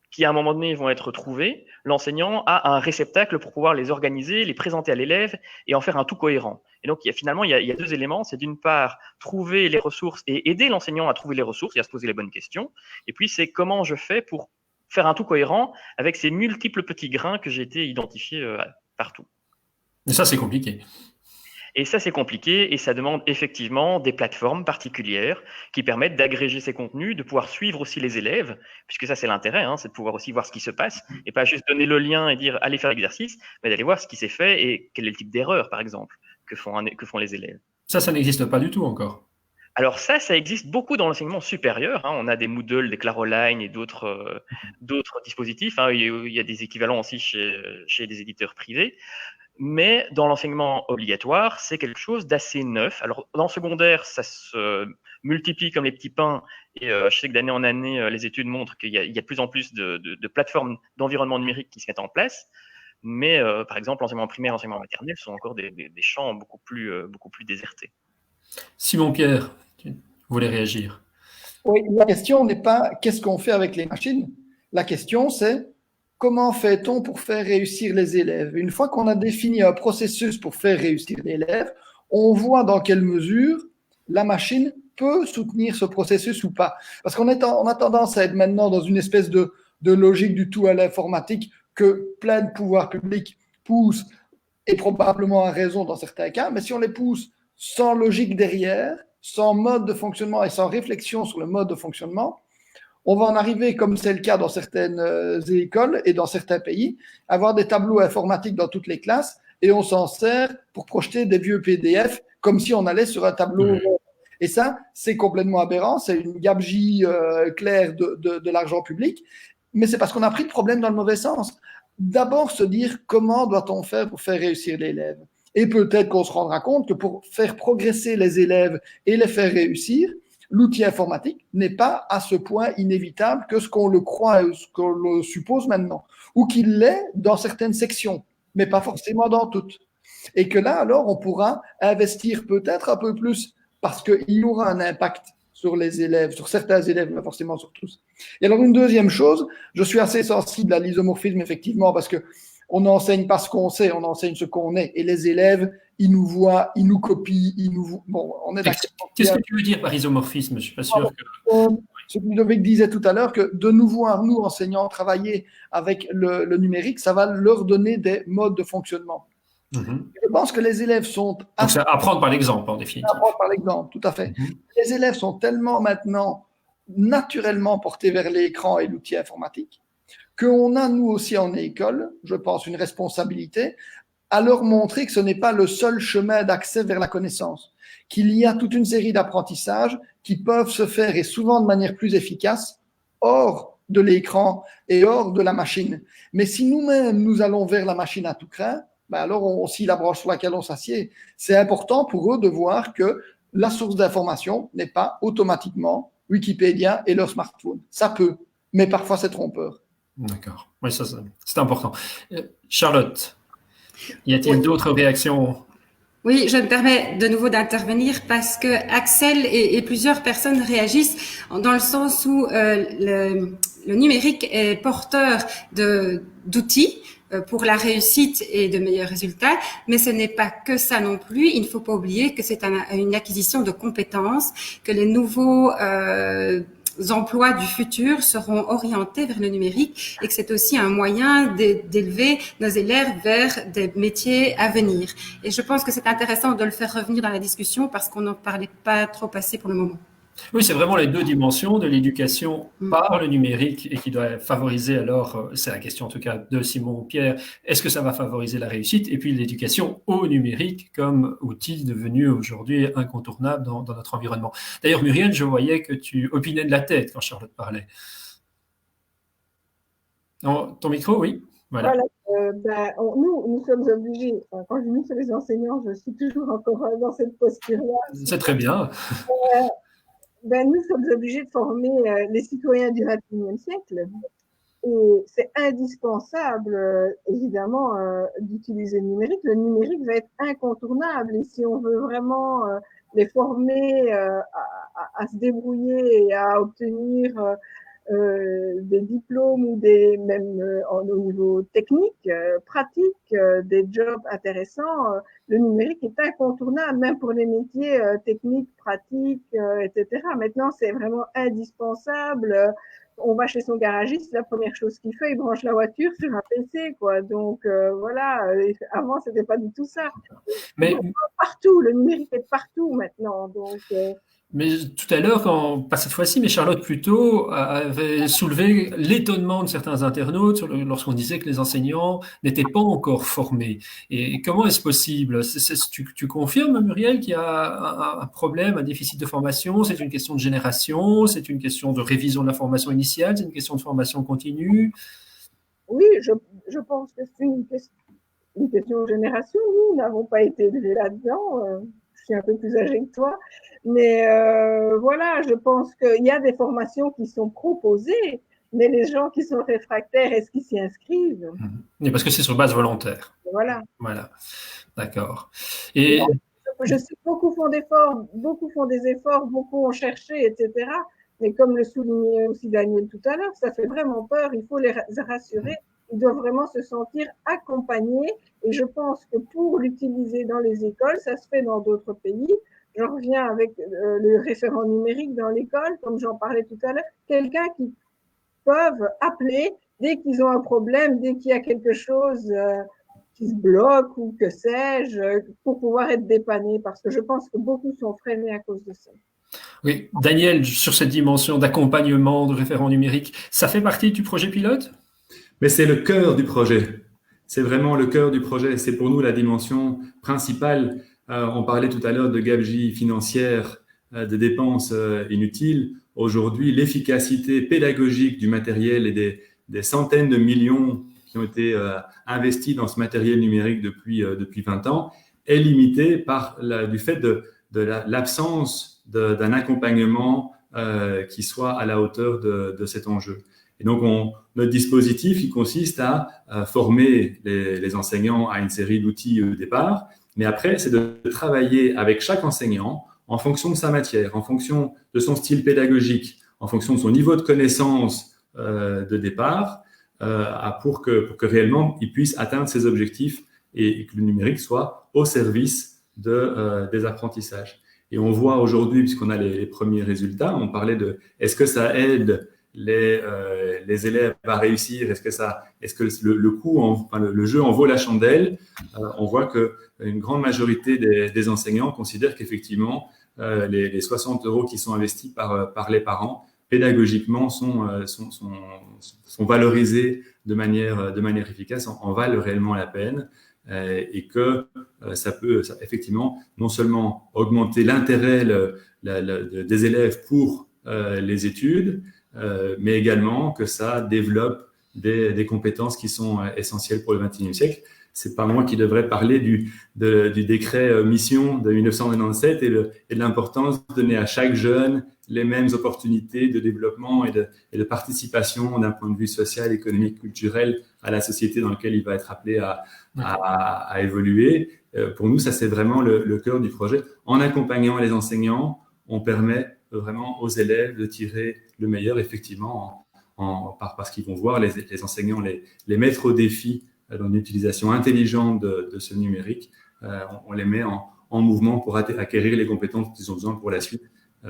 qui à un moment donné vont être trouvées, l'enseignant a un réceptacle pour pouvoir les organiser, les présenter à l'élève et en faire un tout cohérent. Et donc, il y a deux éléments. C'est d'une part, trouver les ressources et aider l'enseignant à trouver les ressources et à se poser les bonnes questions. Et puis, c'est comment je fais pour faire un tout cohérent avec ces multiples petits grains que j'ai été identifiés partout. Mais ça, c'est compliqué. Et ça, c'est compliqué et ça demande effectivement des plateformes particulières qui permettent d'agréger ces contenus, de pouvoir suivre aussi les élèves, puisque ça, c'est l'intérêt, c'est de pouvoir aussi voir ce qui se passe et pas juste donner le lien et dire allez faire l'exercice, mais d'aller voir ce qui s'est fait et quel est le type d'erreur, par exemple, que font les élèves. Ça n'existe pas du tout encore. Alors ça existe beaucoup dans l'enseignement supérieur. On a des Moodle, des Claroline et d'autres dispositifs. Il y a des équivalents aussi chez des éditeurs privés. Mais dans l'enseignement obligatoire, c'est quelque chose d'assez neuf. Alors, dans le secondaire, ça se multiplie comme les petits pains. Et je sais que d'année en année, les études montrent qu'il y a de plus en plus de plateformes d'environnement numérique qui se mettent en place. Mais par exemple, l'enseignement primaire et l'enseignement maternel sont encore des champs beaucoup plus désertés. Simon-Pierre, tu voulais réagir? Oui, la question n'est pas qu'est-ce qu'on fait avec les machines. La question, c'est comment fait-on pour faire réussir les élèves? Une fois qu'on a défini un processus pour faire réussir l'élève, on voit dans quelle mesure la machine peut soutenir ce processus ou pas. Parce qu'on a tendance à être maintenant dans une espèce de logique du tout à l'informatique que plein de pouvoirs publics poussent, et probablement à raison dans certains cas, mais si on les pousse sans logique derrière, sans mode de fonctionnement et sans réflexion sur le mode de fonctionnement, on va en arriver, comme c'est le cas dans certaines écoles et dans certains pays, à avoir des tableaux informatiques dans toutes les classes et on s'en sert pour projeter des vieux PDF comme si on allait sur un tableau. Et ça, c'est complètement aberrant, c'est une gabegie claire de l'argent public, mais c'est parce qu'on a pris le problème dans le mauvais sens. D'abord, se dire comment doit-on faire pour faire réussir l'élève. Et peut-être qu'on se rendra compte que pour faire progresser les élèves et les faire réussir, l'outil informatique n'est pas à ce point inévitable que ce qu'on le croit et ce qu'on le suppose maintenant, ou qu'il l'est dans certaines sections, mais pas forcément dans toutes. Et que là, alors, on pourra investir peut-être un peu plus parce qu'il y aura un impact sur les élèves, sur certains élèves, pas forcément sur tous. Et alors, une deuxième chose, je suis assez sensible à l'isomorphisme, effectivement, parce que on n'enseigne pas ce qu'on sait, on enseigne ce qu'on est. Et les élèves, ils nous voient, ils nous copient, Bon, on est d'accord. Qu'est-ce que tu veux dire par isomorphisme? Je ne suis pas sûr que... Ce que Ludovic disait tout à l'heure, que de nous voir, nous, enseignants, travailler avec le numérique, ça va leur donner des modes de fonctionnement. Je pense que les élèves sont... Donc, c'est apprendre par l'exemple, en définitive. Apprendre par l'exemple, tout à fait. Les élèves sont tellement maintenant naturellement portés vers l'écran et l'outil informatique qu'on a, nous aussi en école, je pense, une responsabilité à leur montrer que ce n'est pas le seul chemin d'accès vers la connaissance, qu'il y a toute une série d'apprentissages qui peuvent se faire, et souvent de manière plus efficace, hors de l'écran et hors de la machine. Mais si nous-mêmes, nous allons vers la machine à tout craint, ben alors on scie la branche sur laquelle on s'assied. C'est important pour eux de voir que la source d'information n'est pas automatiquement Wikipédia et leur smartphone. Ça peut, mais parfois c'est trompeur. D'accord. Oui, ça, c'est important. Charlotte, y a-t-il d'autres réactions? Oui, je me permets de nouveau d'intervenir parce que Axel et plusieurs personnes réagissent dans le sens où le numérique est porteur d'outils pour la réussite et de meilleurs résultats, mais ce n'est pas que ça non plus. Il ne faut pas oublier que c'est une acquisition de compétences, que les nouveaux emplois du futur seront orientés vers le numérique et que c'est aussi un moyen d'élever nos élèves vers des métiers à venir. Et je pense que c'est intéressant de le faire revenir dans la discussion parce qu'on n'en parlait pas trop assez pour le moment. Oui, c'est vraiment les deux dimensions de l'éducation par le numérique et qui doit favoriser alors, c'est la question en tout cas de Simon Pierre, est-ce que ça va favoriser la réussite? Et puis l'éducation au numérique comme outil devenu aujourd'hui incontournable dans notre environnement. D'ailleurs, Muriel, je voyais que tu opinais de la tête quand Charlotte parlait. Ton micro, oui. Voilà. Nous sommes obligés, quand je dis sur les enseignants, je suis toujours encore dans cette posture-là. C'est très bien. Nous sommes obligés de former les citoyens du XXIe siècle et c'est indispensable, évidemment, d'utiliser le numérique. Le numérique va être incontournable et si on veut vraiment les former à se débrouiller et à obtenir des diplômes ou même au niveau technique, pratique, des jobs intéressants, le numérique est incontournable, même pour les métiers techniques, pratiques, etc. Maintenant, c'est vraiment indispensable. On va chez son garagiste, la première chose qu'il fait, il branche la voiture sur un PC, quoi. Donc voilà, avant c'était pas du tout ça. Mais partout, le numérique est partout maintenant. Donc mais tout à l'heure, pas cette fois-ci, mais Charlotte plutôt avait soulevé l'étonnement de certains internautes lorsqu'on disait que les enseignants n'étaient pas encore formés. Et comment est-ce possible? Tu confirmes, Muriel, qu'il y a un problème, un déficit de formation? C'est une question de génération? C'est une question de révision de la formation initiale? C'est une question de formation continue? Oui, je pense que c'est une question de génération. Nous n'avons pas été élevés là-dedans. Je suis un peu plus âgée que toi. Mais voilà, je pense qu'il y a des formations qui sont proposées, mais les gens qui sont réfractaires, est-ce qu'ils s'y inscrivent? Et parce que c'est sur base volontaire. Voilà. D'accord. Et je sais que beaucoup font des efforts, beaucoup ont cherché, etc. Mais comme le soulignait aussi Daniel tout à l'heure, ça fait vraiment peur. Il faut les rassurer. Ils doivent vraiment se sentir accompagnés. Et je pense que pour l'utiliser dans les écoles, ça se fait dans d'autres pays. Je reviens avec le référent numérique dans l'école, comme j'en parlais tout à l'heure, quelqu'un qui peuvent appeler dès qu'ils ont un problème, dès qu'il y a quelque chose qui se bloque ou que sais-je, pour pouvoir être dépanné, parce que je pense que beaucoup sont freinés à cause de ça. Oui, Daniel, sur cette dimension d'accompagnement de référent numérique, ça fait partie du projet pilote? Mais c'est le cœur du projet. C'est vraiment le cœur du projet. C'est pour nous la dimension principale. On parlait tout à l'heure de gabegie financière, de dépenses inutiles. Aujourd'hui, l'efficacité pédagogique du matériel et des centaines de millions qui ont été investis dans ce matériel numérique depuis 20 ans est limitée par du fait de l'absence d'un accompagnement qui soit à la hauteur de cet enjeu. Et donc, notre dispositif, il consiste à former les enseignants à une série d'outils au départ, mais après, c'est de travailler avec chaque enseignant en fonction de sa matière, en fonction de son style pédagogique, en fonction de son niveau de connaissance de départ, pour que réellement il puisse atteindre ses objectifs et que le numérique soit au service des apprentissages. Et on voit aujourd'hui, puisqu'on a les premiers résultats, on parlait de est-ce que ça aide les élèves à réussir, est-ce que le jeu en vaut la chandelle? On voit que une grande majorité des enseignants considèrent qu'effectivement les 60 € qui sont investis par les parents pédagogiquement sont valorisés de manière efficace, en valent réellement la peine, et que ça peut effectivement non seulement augmenter l'intérêt des élèves pour les études, mais également que ça développe des compétences qui sont essentielles pour le XXIe siècle. C'est pas moi qui devrais parler du décret mission de 1997 et de l'importance de donner à chaque jeune les mêmes opportunités de développement et de participation d'un point de vue social, économique, culturel à la société dans laquelle il va être appelé à évoluer. Pour nous, ça c'est vraiment le cœur du projet. En accompagnant les enseignants, on permet vraiment aux élèves de tirer le meilleur, effectivement, parce qu'ils vont voir les enseignants les mettre au défi dans une utilisation intelligente de ce numérique. On les met en mouvement pour acquérir les compétences qu'ils ont besoin pour la suite.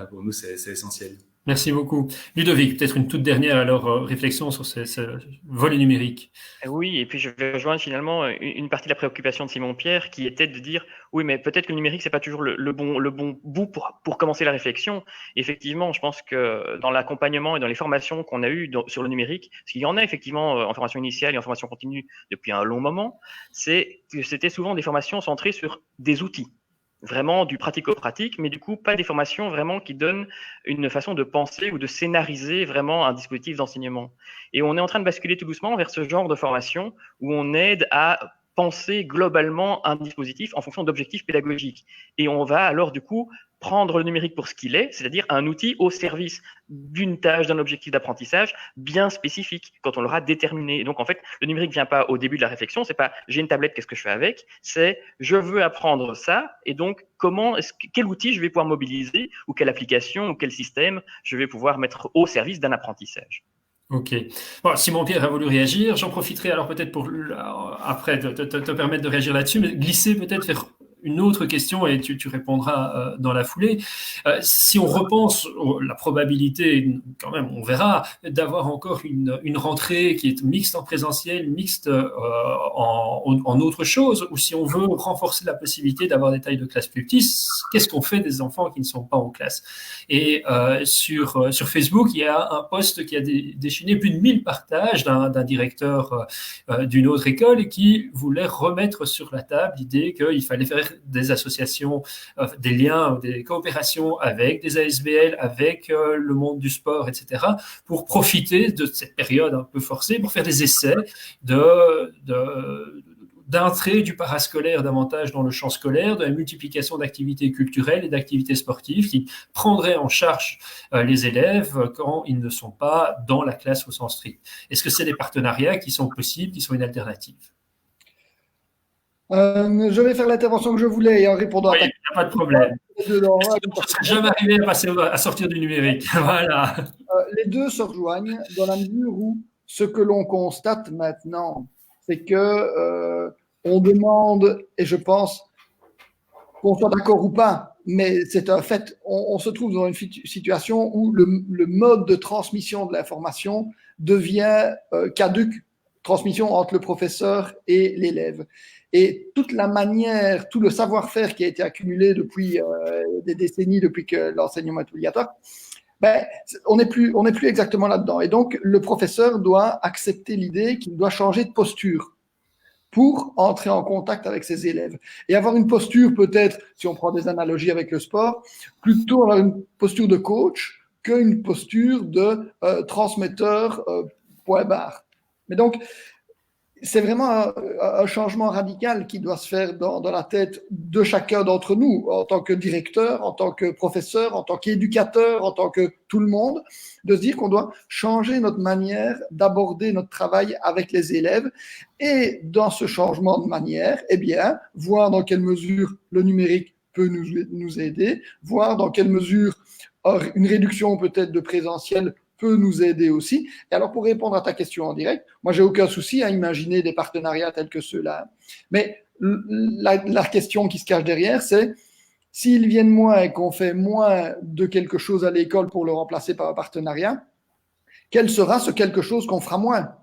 Pour nous, c'est essentiel. Merci beaucoup. Ludovic, peut-être une toute dernière réflexion sur ce volet numérique. Oui, et puis je vais rejoindre finalement une partie de la préoccupation de Simon-Pierre qui était de dire oui, mais peut-être que le numérique, c'est pas toujours le bon bout pour commencer la réflexion. Effectivement, je pense que dans l'accompagnement et dans les formations qu'on a eues sur le numérique, parce qu'il y en a effectivement en formation initiale et en formation continue depuis un long moment, c'était souvent des formations centrées sur des outils. Vraiment du pratico-pratique, mais du coup, pas des formations vraiment qui donnent une façon de penser ou de scénariser vraiment un dispositif d'enseignement. Et on est en train de basculer tout doucement vers ce genre de formation où on aide à penser globalement un dispositif en fonction d'objectifs pédagogiques. Et on va alors du coup prendre le numérique pour ce qu'il est, c'est-à-dire un outil au service d'une tâche, d'un objectif d'apprentissage bien spécifique quand on l'aura déterminé. Et donc en fait, le numérique vient pas au début de la réflexion, c'est pas j'ai une tablette, qu'est-ce que je fais avec, c'est je veux apprendre ça et donc quel outil je vais pouvoir mobiliser ou quelle application ou quel système je vais pouvoir mettre au service d'un apprentissage. Ok. Bon, Simon-Pierre a voulu réagir. J'en profiterai alors peut-être pour après te permettre de réagir là-dessus, mais glisser peut-être vers une autre question et tu répondras dans la foulée. Si on repense la probabilité, quand même, on verra, d'avoir encore une rentrée qui est mixte en présentiel, mixte en autre chose, ou si on veut renforcer la possibilité d'avoir des tailles de classe plus petites, qu'est-ce qu'on fait des enfants qui ne sont pas en classe? Et sur Facebook, il y a un post qui a déchaîné plus de 1000 partages d'un directeur d'une autre école et qui voulait remettre sur la table l'idée qu'il fallait faire des associations, des liens, des coopérations avec des ASBL, avec le monde du sport, etc., pour profiter de cette période un peu forcée, pour faire des essais d'entrée du parascolaire davantage dans le champ scolaire, de la multiplication d'activités culturelles et d'activités sportives qui prendraient en charge les élèves quand ils ne sont pas dans la classe au sens strict. Est-ce que c'est des partenariats qui sont possibles, qui sont une alternative? Je vais faire l'intervention que je voulais et en répondant oui, à ta question. Pas de problème. Sinon, je ne serais jamais arrivé à sortir du numérique. Voilà. Les deux se rejoignent dans la mesure où ce que l'on constate maintenant, c'est que on demande, et je pense qu'on soit d'accord ou pas, mais c'est un fait, on se trouve dans une situation où le mode de transmission de l'information devient caduque, transmission entre le professeur et l'élève. Et toute la manière, tout le savoir-faire qui a été accumulé depuis des décennies, depuis que l'enseignement est obligatoire, on n'est plus exactement là-dedans. Et donc, le professeur doit accepter l'idée qu'il doit changer de posture pour entrer en contact avec ses élèves. Et avoir une posture, peut-être, si on prend des analogies avec le sport, plutôt avoir une posture de coach qu'une posture de transmetteur point barre. Mais donc, c'est vraiment un changement radical qui doit se faire dans la tête de chacun d'entre nous, en tant que directeur, en tant que professeur, en tant qu'éducateur, en tant que tout le monde, de se dire qu'on doit changer notre manière d'aborder notre travail avec les élèves. Et dans ce changement de manière, eh bien, voir dans quelle mesure le numérique peut nous aider, voir dans quelle mesure une réduction peut-être de présentiel peut nous aider aussi. Et alors, pour répondre à ta question en direct, moi, j'ai aucun souci à imaginer des partenariats tels que ceux-là. Mais la question qui se cache derrière, c'est s'ils viennent moins et qu'on fait moins de quelque chose à l'école pour le remplacer par un partenariat, quel sera ce quelque chose qu'on fera moins?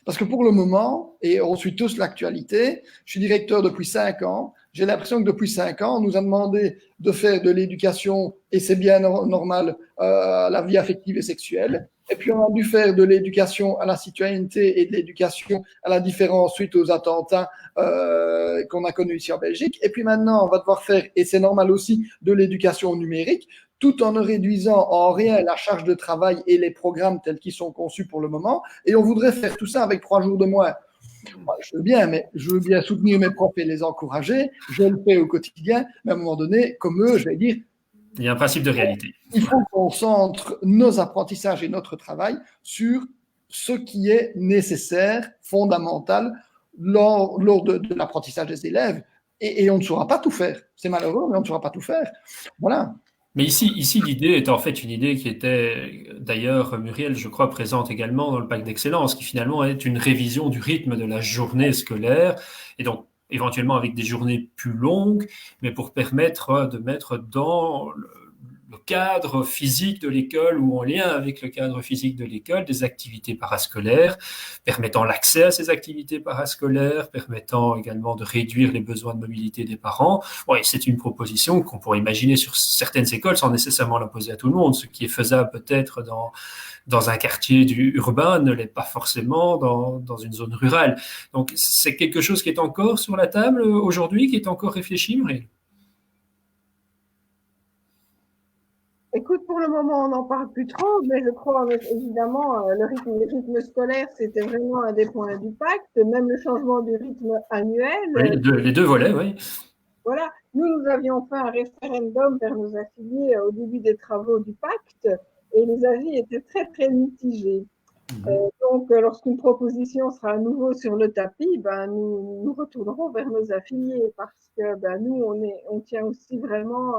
Parce que pour le moment, et on suit tous l'actualité, je suis directeur depuis 5 ans, J'ai l'impression que depuis 5 ans, on nous a demandé de faire de l'éducation, et c'est bien normal, à la vie affective et sexuelle. Et puis, on a dû faire de l'éducation à la citoyenneté et de l'éducation à la différence suite aux attentats qu'on a connus ici en Belgique. Et puis maintenant, on va devoir faire, et c'est normal aussi, de l'éducation numérique, tout en ne réduisant en rien la charge de travail et les programmes tels qu'ils sont conçus pour le moment. Et on voudrait faire tout ça avec 3 jours de moins. Je veux bien, mais je veux bien soutenir mes profs et les encourager. Je le fais au quotidien, mais à un moment donné, comme eux, je vais dire, il y a un principe de réalité. il faut qu'on centre nos apprentissages et notre travail sur ce qui est nécessaire, fondamental lors de l'apprentissage des élèves. Et on ne saura pas tout faire. C'est malheureux, mais on ne saura pas tout faire. Voilà. Mais ici, l'idée est en fait une idée qui était, d'ailleurs, Muriel, je crois, présente également dans le pacte d'excellence, qui finalement est une révision du rythme de la journée scolaire, et donc éventuellement avec des journées plus longues, mais pour permettre de mettre dans le cadre physique de l'école ou en lien avec le cadre physique de l'école des activités parascolaires, permettant l'accès à ces activités parascolaires, permettant également de réduire les besoins de mobilité des parents. Ouais, c'est une proposition qu'on pourrait imaginer sur certaines écoles sans nécessairement l'imposer à tout le monde. Ce qui est faisable peut-être dans un quartier urbain ne l'est pas forcément dans une zone rurale. Donc c'est quelque chose qui est encore sur la table aujourd'hui, qui est encore réfléchi, Muriel? Écoute, pour le moment, on n'en parle plus trop, mais je crois évidemment, le rythme scolaire, c'était vraiment un des points du pacte, même le changement du rythme annuel. Oui, les deux volets, oui. Voilà, nous avions fait un référendum vers nos affiliés au début des travaux du pacte, et les avis étaient très, très mitigés. Donc, lorsqu'une proposition sera à nouveau sur le tapis, nous retournerons vers nos affiliés parce que nous, on tient aussi vraiment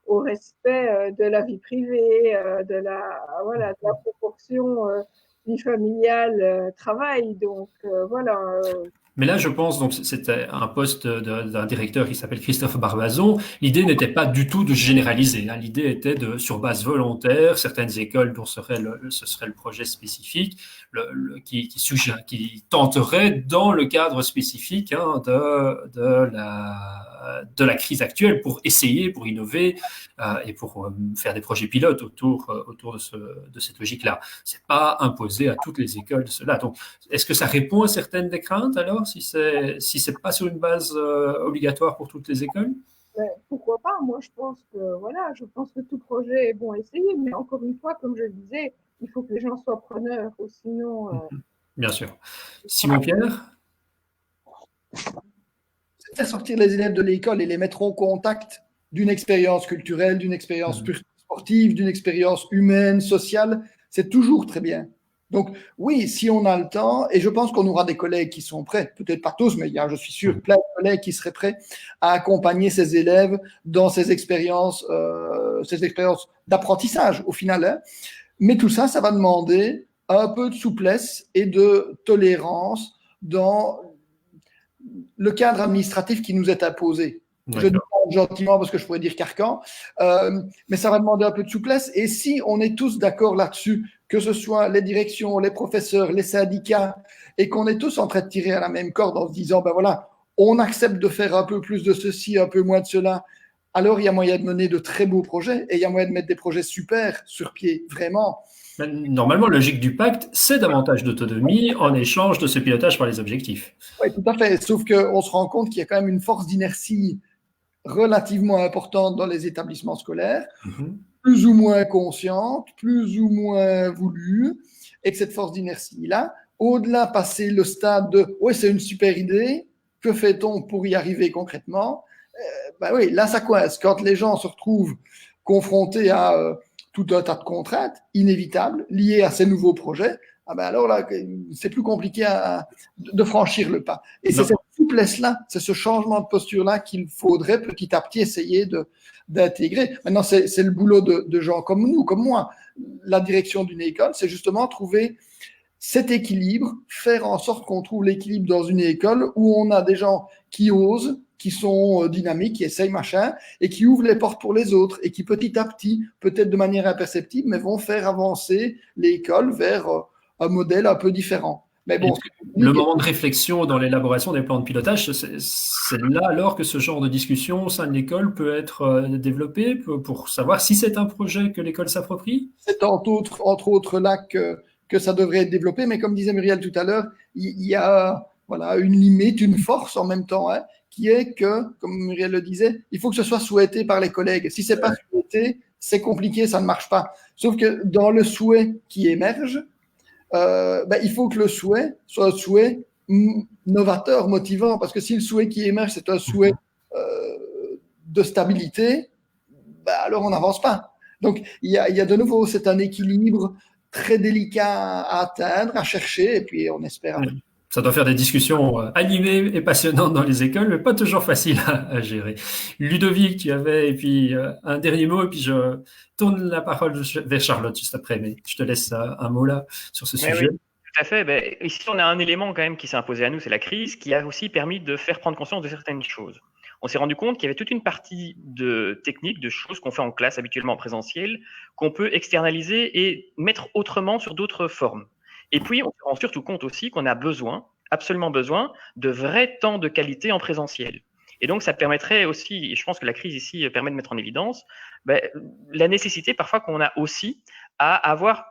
au respect de la vie privée, de la proportion vie familiale, travail. Donc, voilà. Mais là, je pense, donc c'était un poste d'un directeur qui s'appelle Christophe Barbazon. L'idée n'était pas du tout de généraliser. Hein. L'idée était sur base volontaire, certaines écoles dont ce serait le projet spécifique, qui tenterait dans le cadre spécifique de la crise actuelle pour essayer, pour innover et pour faire des projets pilotes autour de cette logique-là. C'est pas imposé à toutes les écoles de cela. Donc, est-ce que ça répond à certaines des craintes alors, si c'est pas sur une base obligatoire pour toutes les écoles? Pourquoi pas? Moi, je pense que tout projet est bon à essayer, mais encore une fois, comme je le disais, il faut que les gens soient preneurs, ou sinon. Bien sûr. Simon Pierre? C'est faire sortir les élèves de l'école et les mettre en contact d'une expérience culturelle, d'une expérience sportive, d'une expérience humaine, sociale. C'est toujours très bien. Donc, oui, si on a le temps, et je pense qu'on aura des collègues qui sont prêts, peut-être pas tous, mais il y a, je suis sûr, plein de collègues qui seraient prêts à accompagner ces élèves dans ces expériences d'apprentissage, au final. Hein. Mais tout ça, ça va demander un peu de souplesse et de tolérance dans le cadre administratif qui nous est imposé. Je dis gentiment parce que je pourrais dire carcan, mais ça va demander un peu de souplesse. Et si on est tous d'accord là-dessus, que ce soit les directions, les professeurs, les syndicats, et qu'on est tous en train de tirer à la même corde en se disant, on accepte de faire un peu plus de ceci, un peu moins de cela, alors il y a moyen de mener de très beaux projets et il y a moyen de mettre des projets super sur pied, vraiment. Normalement, la logique du pacte, c'est davantage d'autonomie en échange de ce pilotage par les objectifs. Oui, tout à fait. Sauf qu'on se rend compte qu'il y a quand même une force d'inertie relativement importante dans les établissements scolaires, plus ou moins consciente, plus ou moins voulue, et que cette force d'inertie-là, au-delà passer le stade de « oui, c'est une super idée, que fait-on pour y arriver concrètement ?» Oui, là, ça coince. Quand les gens se retrouvent confrontés à tout un tas de contraintes inévitables liées à ces nouveaux projets, alors là, c'est plus compliqué de franchir le pas. Et c'est cette souplesse-là, c'est ce changement de posture-là qu'il faudrait petit à petit essayer d'intégrer. Maintenant, c'est le boulot de gens comme nous, comme moi. La direction d'une école, c'est justement trouver cet équilibre, faire en sorte qu'on trouve l'équilibre dans une école où on a des gens qui osent, qui sont dynamiques, qui essayent machin, et qui ouvrent les portes pour les autres, et qui petit à petit, peut-être de manière imperceptible, mais vont faire avancer l'école vers un modèle un peu différent. Mais bon, le moment de réflexion dans l'élaboration des plans de pilotage, c'est là alors que ce genre de discussion au sein de l'école peut être développé pour savoir si c'est un projet que l'école s'approprie? C'est entre autres là que ça devrait être développé, mais comme disait Muriel tout à l'heure, il y a voilà, une limite, une force en même temps, hein, qui est que, comme Muriel le disait, il faut que ce soit souhaité par les collègues. Si c'est pas souhaité, c'est compliqué, ça ne marche pas. Sauf que dans le souhait qui émerge, il faut que le souhait soit un souhait novateur, motivant, parce que si le souhait qui émerge, c'est un souhait de stabilité, alors on n'avance pas. Donc, il y a de nouveau, c'est un équilibre très délicat à atteindre, à chercher, et puis on espère. Ça doit faire des discussions animées et passionnantes dans les écoles, mais pas toujours faciles à gérer. Ludovic, tu avais et puis un dernier mot, et puis je tourne la parole vers Charlotte juste après, mais je te laisse un mot là sur ce sujet. Oui, tout à fait. Ici, on a un élément quand même qui s'est imposé à nous, c'est la crise, qui a aussi permis de faire prendre conscience de certaines choses. On s'est rendu compte qu'il y avait toute une partie de techniques, de choses qu'on fait en classe habituellement en présentiel, qu'on peut externaliser et mettre autrement sur d'autres formes. Et puis, on se rend surtout compte aussi qu'on a absolument besoin, de vrais temps de qualité en présentiel. Et donc, ça permettrait aussi, et je pense que la crise ici permet de mettre en évidence, la nécessité parfois qu'on a aussi à avoir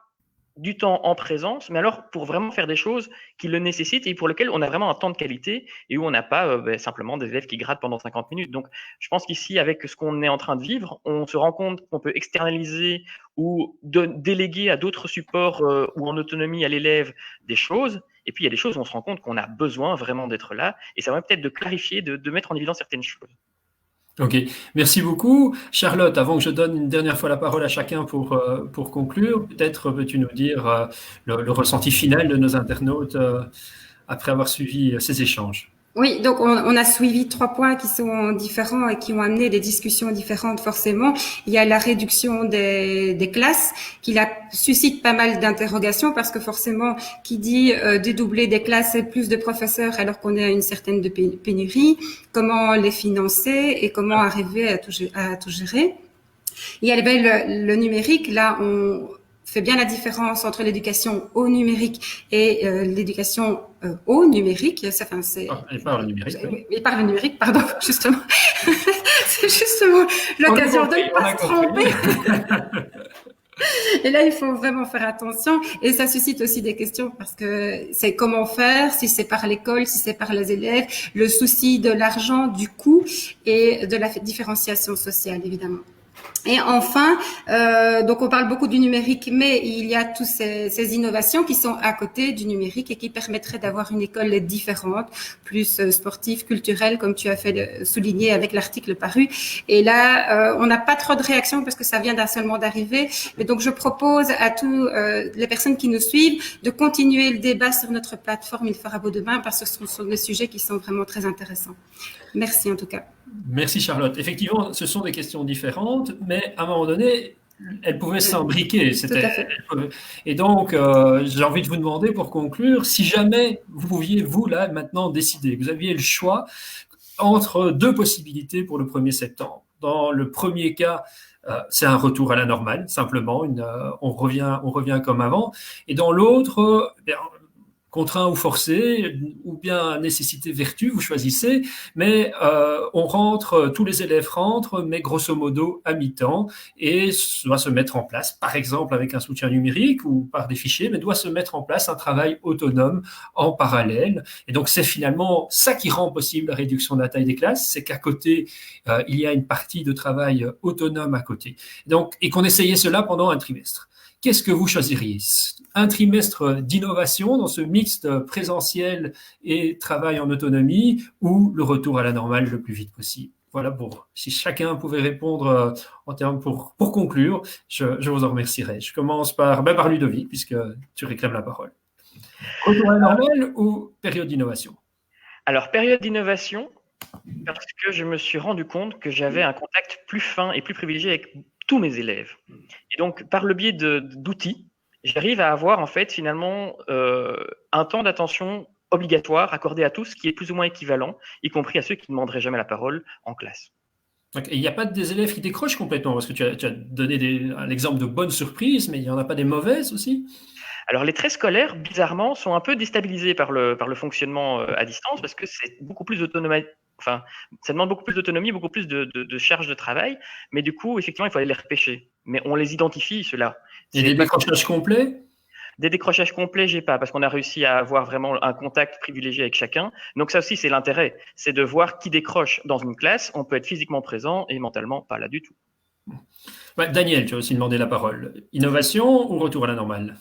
du temps en présence, mais alors pour vraiment faire des choses qui le nécessitent et pour lesquelles on a vraiment un temps de qualité et où on n'a pas simplement des élèves qui grattent pendant 50 minutes. Donc, je pense qu'ici, avec ce qu'on est en train de vivre, on se rend compte qu'on peut externaliser ou déléguer à d'autres supports ou en autonomie à l'élève des choses. Et puis, il y a des choses où on se rend compte qu'on a besoin vraiment d'être là. Et ça va peut-être de clarifier, de mettre en évidence certaines choses. Ok, merci beaucoup. Charlotte, avant que je donne une dernière fois la parole à chacun pour conclure, peut-être peux-tu nous dire le ressenti final de nos internautes après avoir suivi ces échanges? Oui, donc on a suivi 3 points qui sont différents et qui ont amené des discussions différentes forcément. Il y a la réduction des classes qui suscite pas mal d'interrogations parce que forcément, qui dit dédoubler des classes et plus de professeurs alors qu'on est à une certaine pénurie, comment les financer et comment arriver à tout gérer. Il y a le numérique, là on fait bien la différence entre l'éducation au numérique et l'éducation au numérique. Et par le numérique. Oui. Et par le numérique, pardon, justement. C'est justement l'occasion de ne pas se tromper. Et là, il faut vraiment faire attention. Et ça suscite aussi des questions parce que c'est comment faire, si c'est par l'école, si c'est par les élèves, le souci de l'argent, du coût et de la différenciation sociale, évidemment. Et enfin, donc on parle beaucoup du numérique, mais il y a toutes ces innovations qui sont à côté du numérique et qui permettraient d'avoir une école différente, plus sportive, culturelle, comme tu as fait souligner avec l'article paru. Et là, on n'a pas trop de réactions parce que ça vient seulement d'arriver. Mais donc, je propose à tous les personnes qui nous suivent de continuer le débat sur notre plateforme Il fera beau demain parce que ce sont des sujets qui sont vraiment très intéressants. Merci en tout cas. Merci Charlotte. Effectivement, ce sont des questions différentes, mais à un moment donné, elles pouvaient s'imbriquer. Et donc, j'ai envie de vous demander pour conclure, si jamais vous pouviez, vous, là, maintenant, décider, vous aviez le choix entre 2 possibilités pour le 1er septembre. Dans le premier cas, c'est un retour à la normale, simplement, on revient comme avant. Et dans l'autre, contraint ou forcé, ou bien nécessité vertu, vous choisissez, mais tous les élèves rentrent, mais grosso modo à mi-temps, et doit se mettre en place, par exemple avec un soutien numérique ou par des fichiers, mais doit se mettre en place un travail autonome en parallèle. Et donc c'est finalement ça qui rend possible la réduction de la taille des classes, c'est qu'à côté, il y a une partie de travail autonome à côté. Donc, et qu'on essayait cela pendant un trimestre. Qu'est-ce que vous choisiriez? Un trimestre d'innovation dans ce mixte présentiel et travail en autonomie ou le retour à la normale le plus vite possible? Voilà, si chacun pouvait répondre en termes pour conclure, je vous en remercierais. Je commence par Ludovic, puisque tu réclames la parole. Retour à la normale ou période d'innovation? Alors, période d'innovation, parce que je me suis rendu compte que j'avais un contact plus fin et plus privilégié avec tous mes élèves. Et donc, par le biais d'outils, j'arrive à avoir en fait finalement un temps d'attention obligatoire accordé à tous qui est plus ou moins équivalent, y compris à ceux qui ne demanderaient jamais la parole en classe. Et il n'y a pas des élèves qui décrochent complètement, parce que tu as donné l'exemple de bonnes surprises, mais il n'y en a pas des mauvaises aussi? Alors, les traits scolaires, bizarrement, sont un peu déstabilisés par le fonctionnement à distance parce que c'est beaucoup plus d'autonomie. Enfin, ça demande beaucoup plus d'autonomie, beaucoup plus de charge de travail. Mais du coup, effectivement, il faut aller les repêcher. Mais on les identifie, ceux-là. Et des décrochages complets? Des décrochages complets, j'ai pas, parce qu'on a réussi à avoir vraiment un contact privilégié avec chacun. Donc ça aussi, c'est l'intérêt, c'est de voir qui décroche dans une classe. On peut être physiquement présent et mentalement pas là du tout. Ouais, Daniel, tu as aussi demandé la parole. Innovation ou retour à la normale?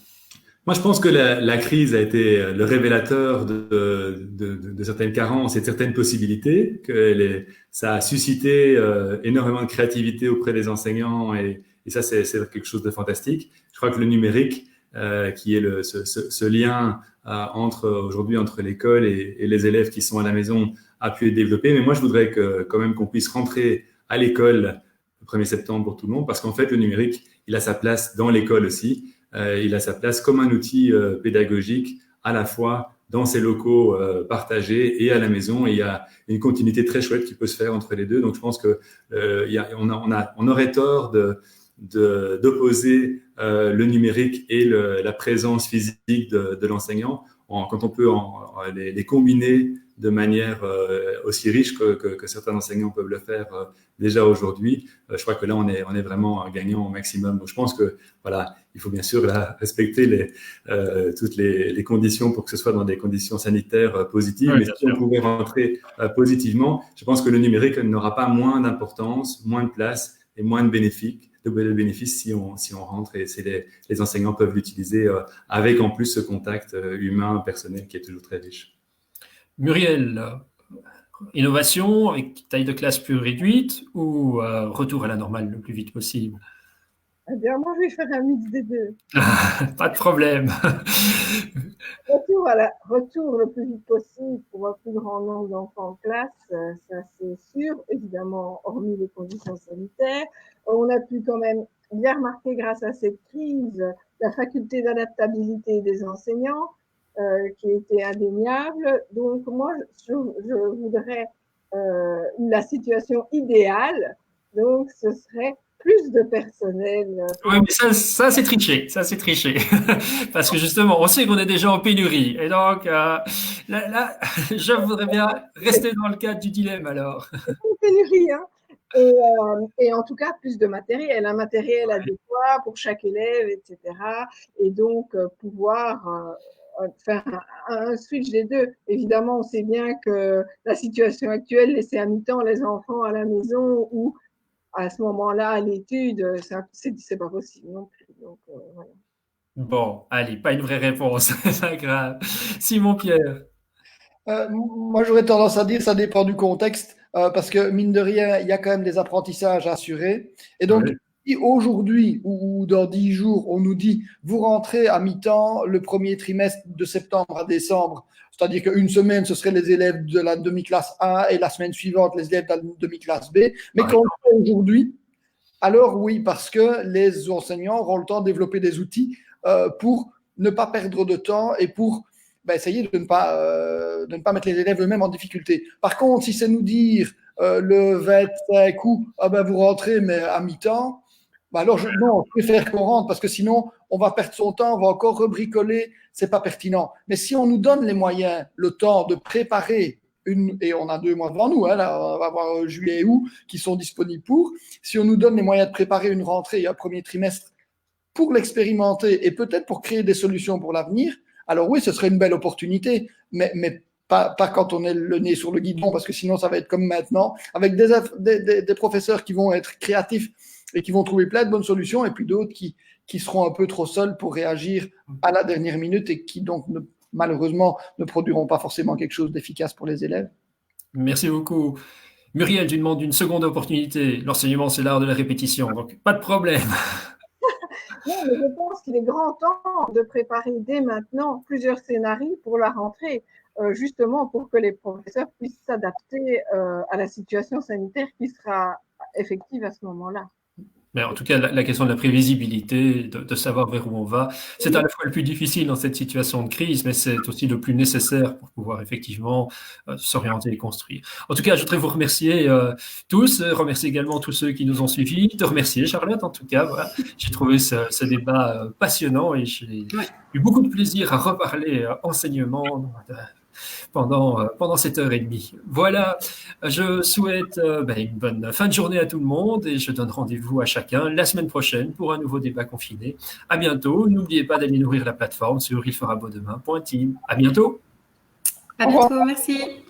Moi, je pense que la crise a été le révélateur de certaines carences et de certaines possibilités, que ça a suscité énormément de créativité auprès des enseignants et ça, c'est quelque chose de fantastique. Je crois que le numérique, qui est ce lien aujourd'hui entre l'école et les élèves qui sont à la maison, a pu être développé. Mais moi, je voudrais quand même qu'on puisse rentrer à l'école le 1er septembre pour tout le monde, parce qu'en fait, le numérique, il a sa place dans l'école aussi. Il a sa place comme un outil pédagogique à la fois dans ses locaux partagés et à la maison. Et il y a une continuité très chouette qui peut se faire entre les deux. Donc, je pense que on aurait tort d'opposer le numérique et la présence physique de l'enseignant quand on peut les combiner de manière aussi riche que certains enseignants peuvent le faire déjà aujourd'hui. Je crois que là, on est vraiment gagnant au maximum. Donc, je pense que voilà, il faut bien sûr respecter toutes les conditions pour que ce soit dans des conditions sanitaires positives. Oui, mais si on pouvait rentrer positivement, je pense que le numérique n'aura pas moins d'importance, moins de place et moins de bénéfices si on rentre et si les enseignants peuvent l'utiliser avec en plus ce contact humain, personnel qui est toujours très riche. Muriel, innovation avec taille de classe plus réduite ou retour à la normale le plus vite possible? Eh bien, moi, je vais faire un mix des deux. Pas de problème. Retour le plus vite possible pour un plus grand nombre d'enfants en classe, ça c'est sûr, évidemment, hormis les conditions sanitaires. On a pu quand même bien remarquer grâce à cette crise la faculté d'adaptabilité des enseignants qui était indéniable. Donc moi, je voudrais la situation idéale, donc ce serait plus de personnel. Oui, mais ça c'est triché. Ça, c'est triché. Parce que justement, on sait qu'on est déjà en pénurie. Et donc, là, je voudrais bien rester dans le cadre du dilemme alors. Une pénurie, hein. Et en tout cas, plus de matériel, un matériel adéquat pour chaque élève, etc. Et donc, pouvoir faire un switch des deux. Évidemment, on sait bien que la situation actuelle, laisser à mi-temps les enfants à la maison ou à ce moment-là, à l'étude, c'est pas possible non plus. Donc, voilà. Bon, allez, pas une vraie réponse. C'est pas grave. Simon-Pierre. Moi, j'aurais tendance à dire ça dépend du contexte, parce que mine de rien, il y a quand même des apprentissages à assurer. Et donc, Oui. si aujourd'hui ou dans 10 jours, on nous dit vous rentrez à mi-temps le premier trimestre de septembre à décembre, c'est-à-dire qu'une semaine, ce seraient les élèves de la demi-classe A et la semaine suivante, les élèves de la demi-classe B. Mais quand on le fait aujourd'hui, alors oui, parce que les enseignants auront le temps de développer des outils pour ne pas perdre de temps et pour essayer de ne pas mettre les élèves eux-mêmes en difficulté. Par contre, si c'est nous dire le 25 août, vous rentrez mais à mi-temps, alors non, je préfère qu'on rentre parce que sinon on va perdre son temps, on va encore rebricoler, c'est pas pertinent. Mais si on nous donne les moyens, le temps de préparer et on a 2 mois devant nous, hein, là, on va avoir juillet et août qui sont disponibles pour. Si on nous donne les moyens de préparer une rentrée et un premier trimestre pour l'expérimenter et peut-être pour créer des solutions pour l'avenir, alors oui, ce serait une belle opportunité, mais pas quand on est le nez sur le guidon, parce que sinon ça va être comme maintenant, avec des professeurs qui vont être créatifs et qui vont trouver plein de bonnes solutions, et puis d'autres qui seront un peu trop seuls pour réagir à la dernière minute et qui donc malheureusement ne produiront pas forcément quelque chose d'efficace pour les élèves. Merci beaucoup. Muriel, tu demandes une seconde opportunité. L'enseignement, c'est l'art de la répétition, donc pas de problème. Non, mais je pense qu'il est grand temps de préparer dès maintenant plusieurs scénarios pour la rentrée, justement pour que les professeurs puissent s'adapter à la situation sanitaire qui sera effective à ce moment-là. Mais en tout cas, la question de la prévisibilité, de savoir vers où on va, c'est à la fois le plus difficile dans cette situation de crise, mais c'est aussi le plus nécessaire pour pouvoir effectivement s'orienter et construire. En tout cas, je voudrais vous remercier tous, remercier également tous ceux qui nous ont suivis, te remercier Charlotte en tout cas. Voilà. J'ai trouvé ce débat passionnant et j'ai eu beaucoup de plaisir à reparler enseignement pendant cette heure et demie. Voilà, je souhaite une bonne fin de journée à tout le monde et je donne rendez-vous à chacun la semaine prochaine pour un nouveau débat confiné. À bientôt. N'oubliez pas d'aller nourrir la plateforme sur ilferabodemain.team. À bientôt. À bientôt, merci.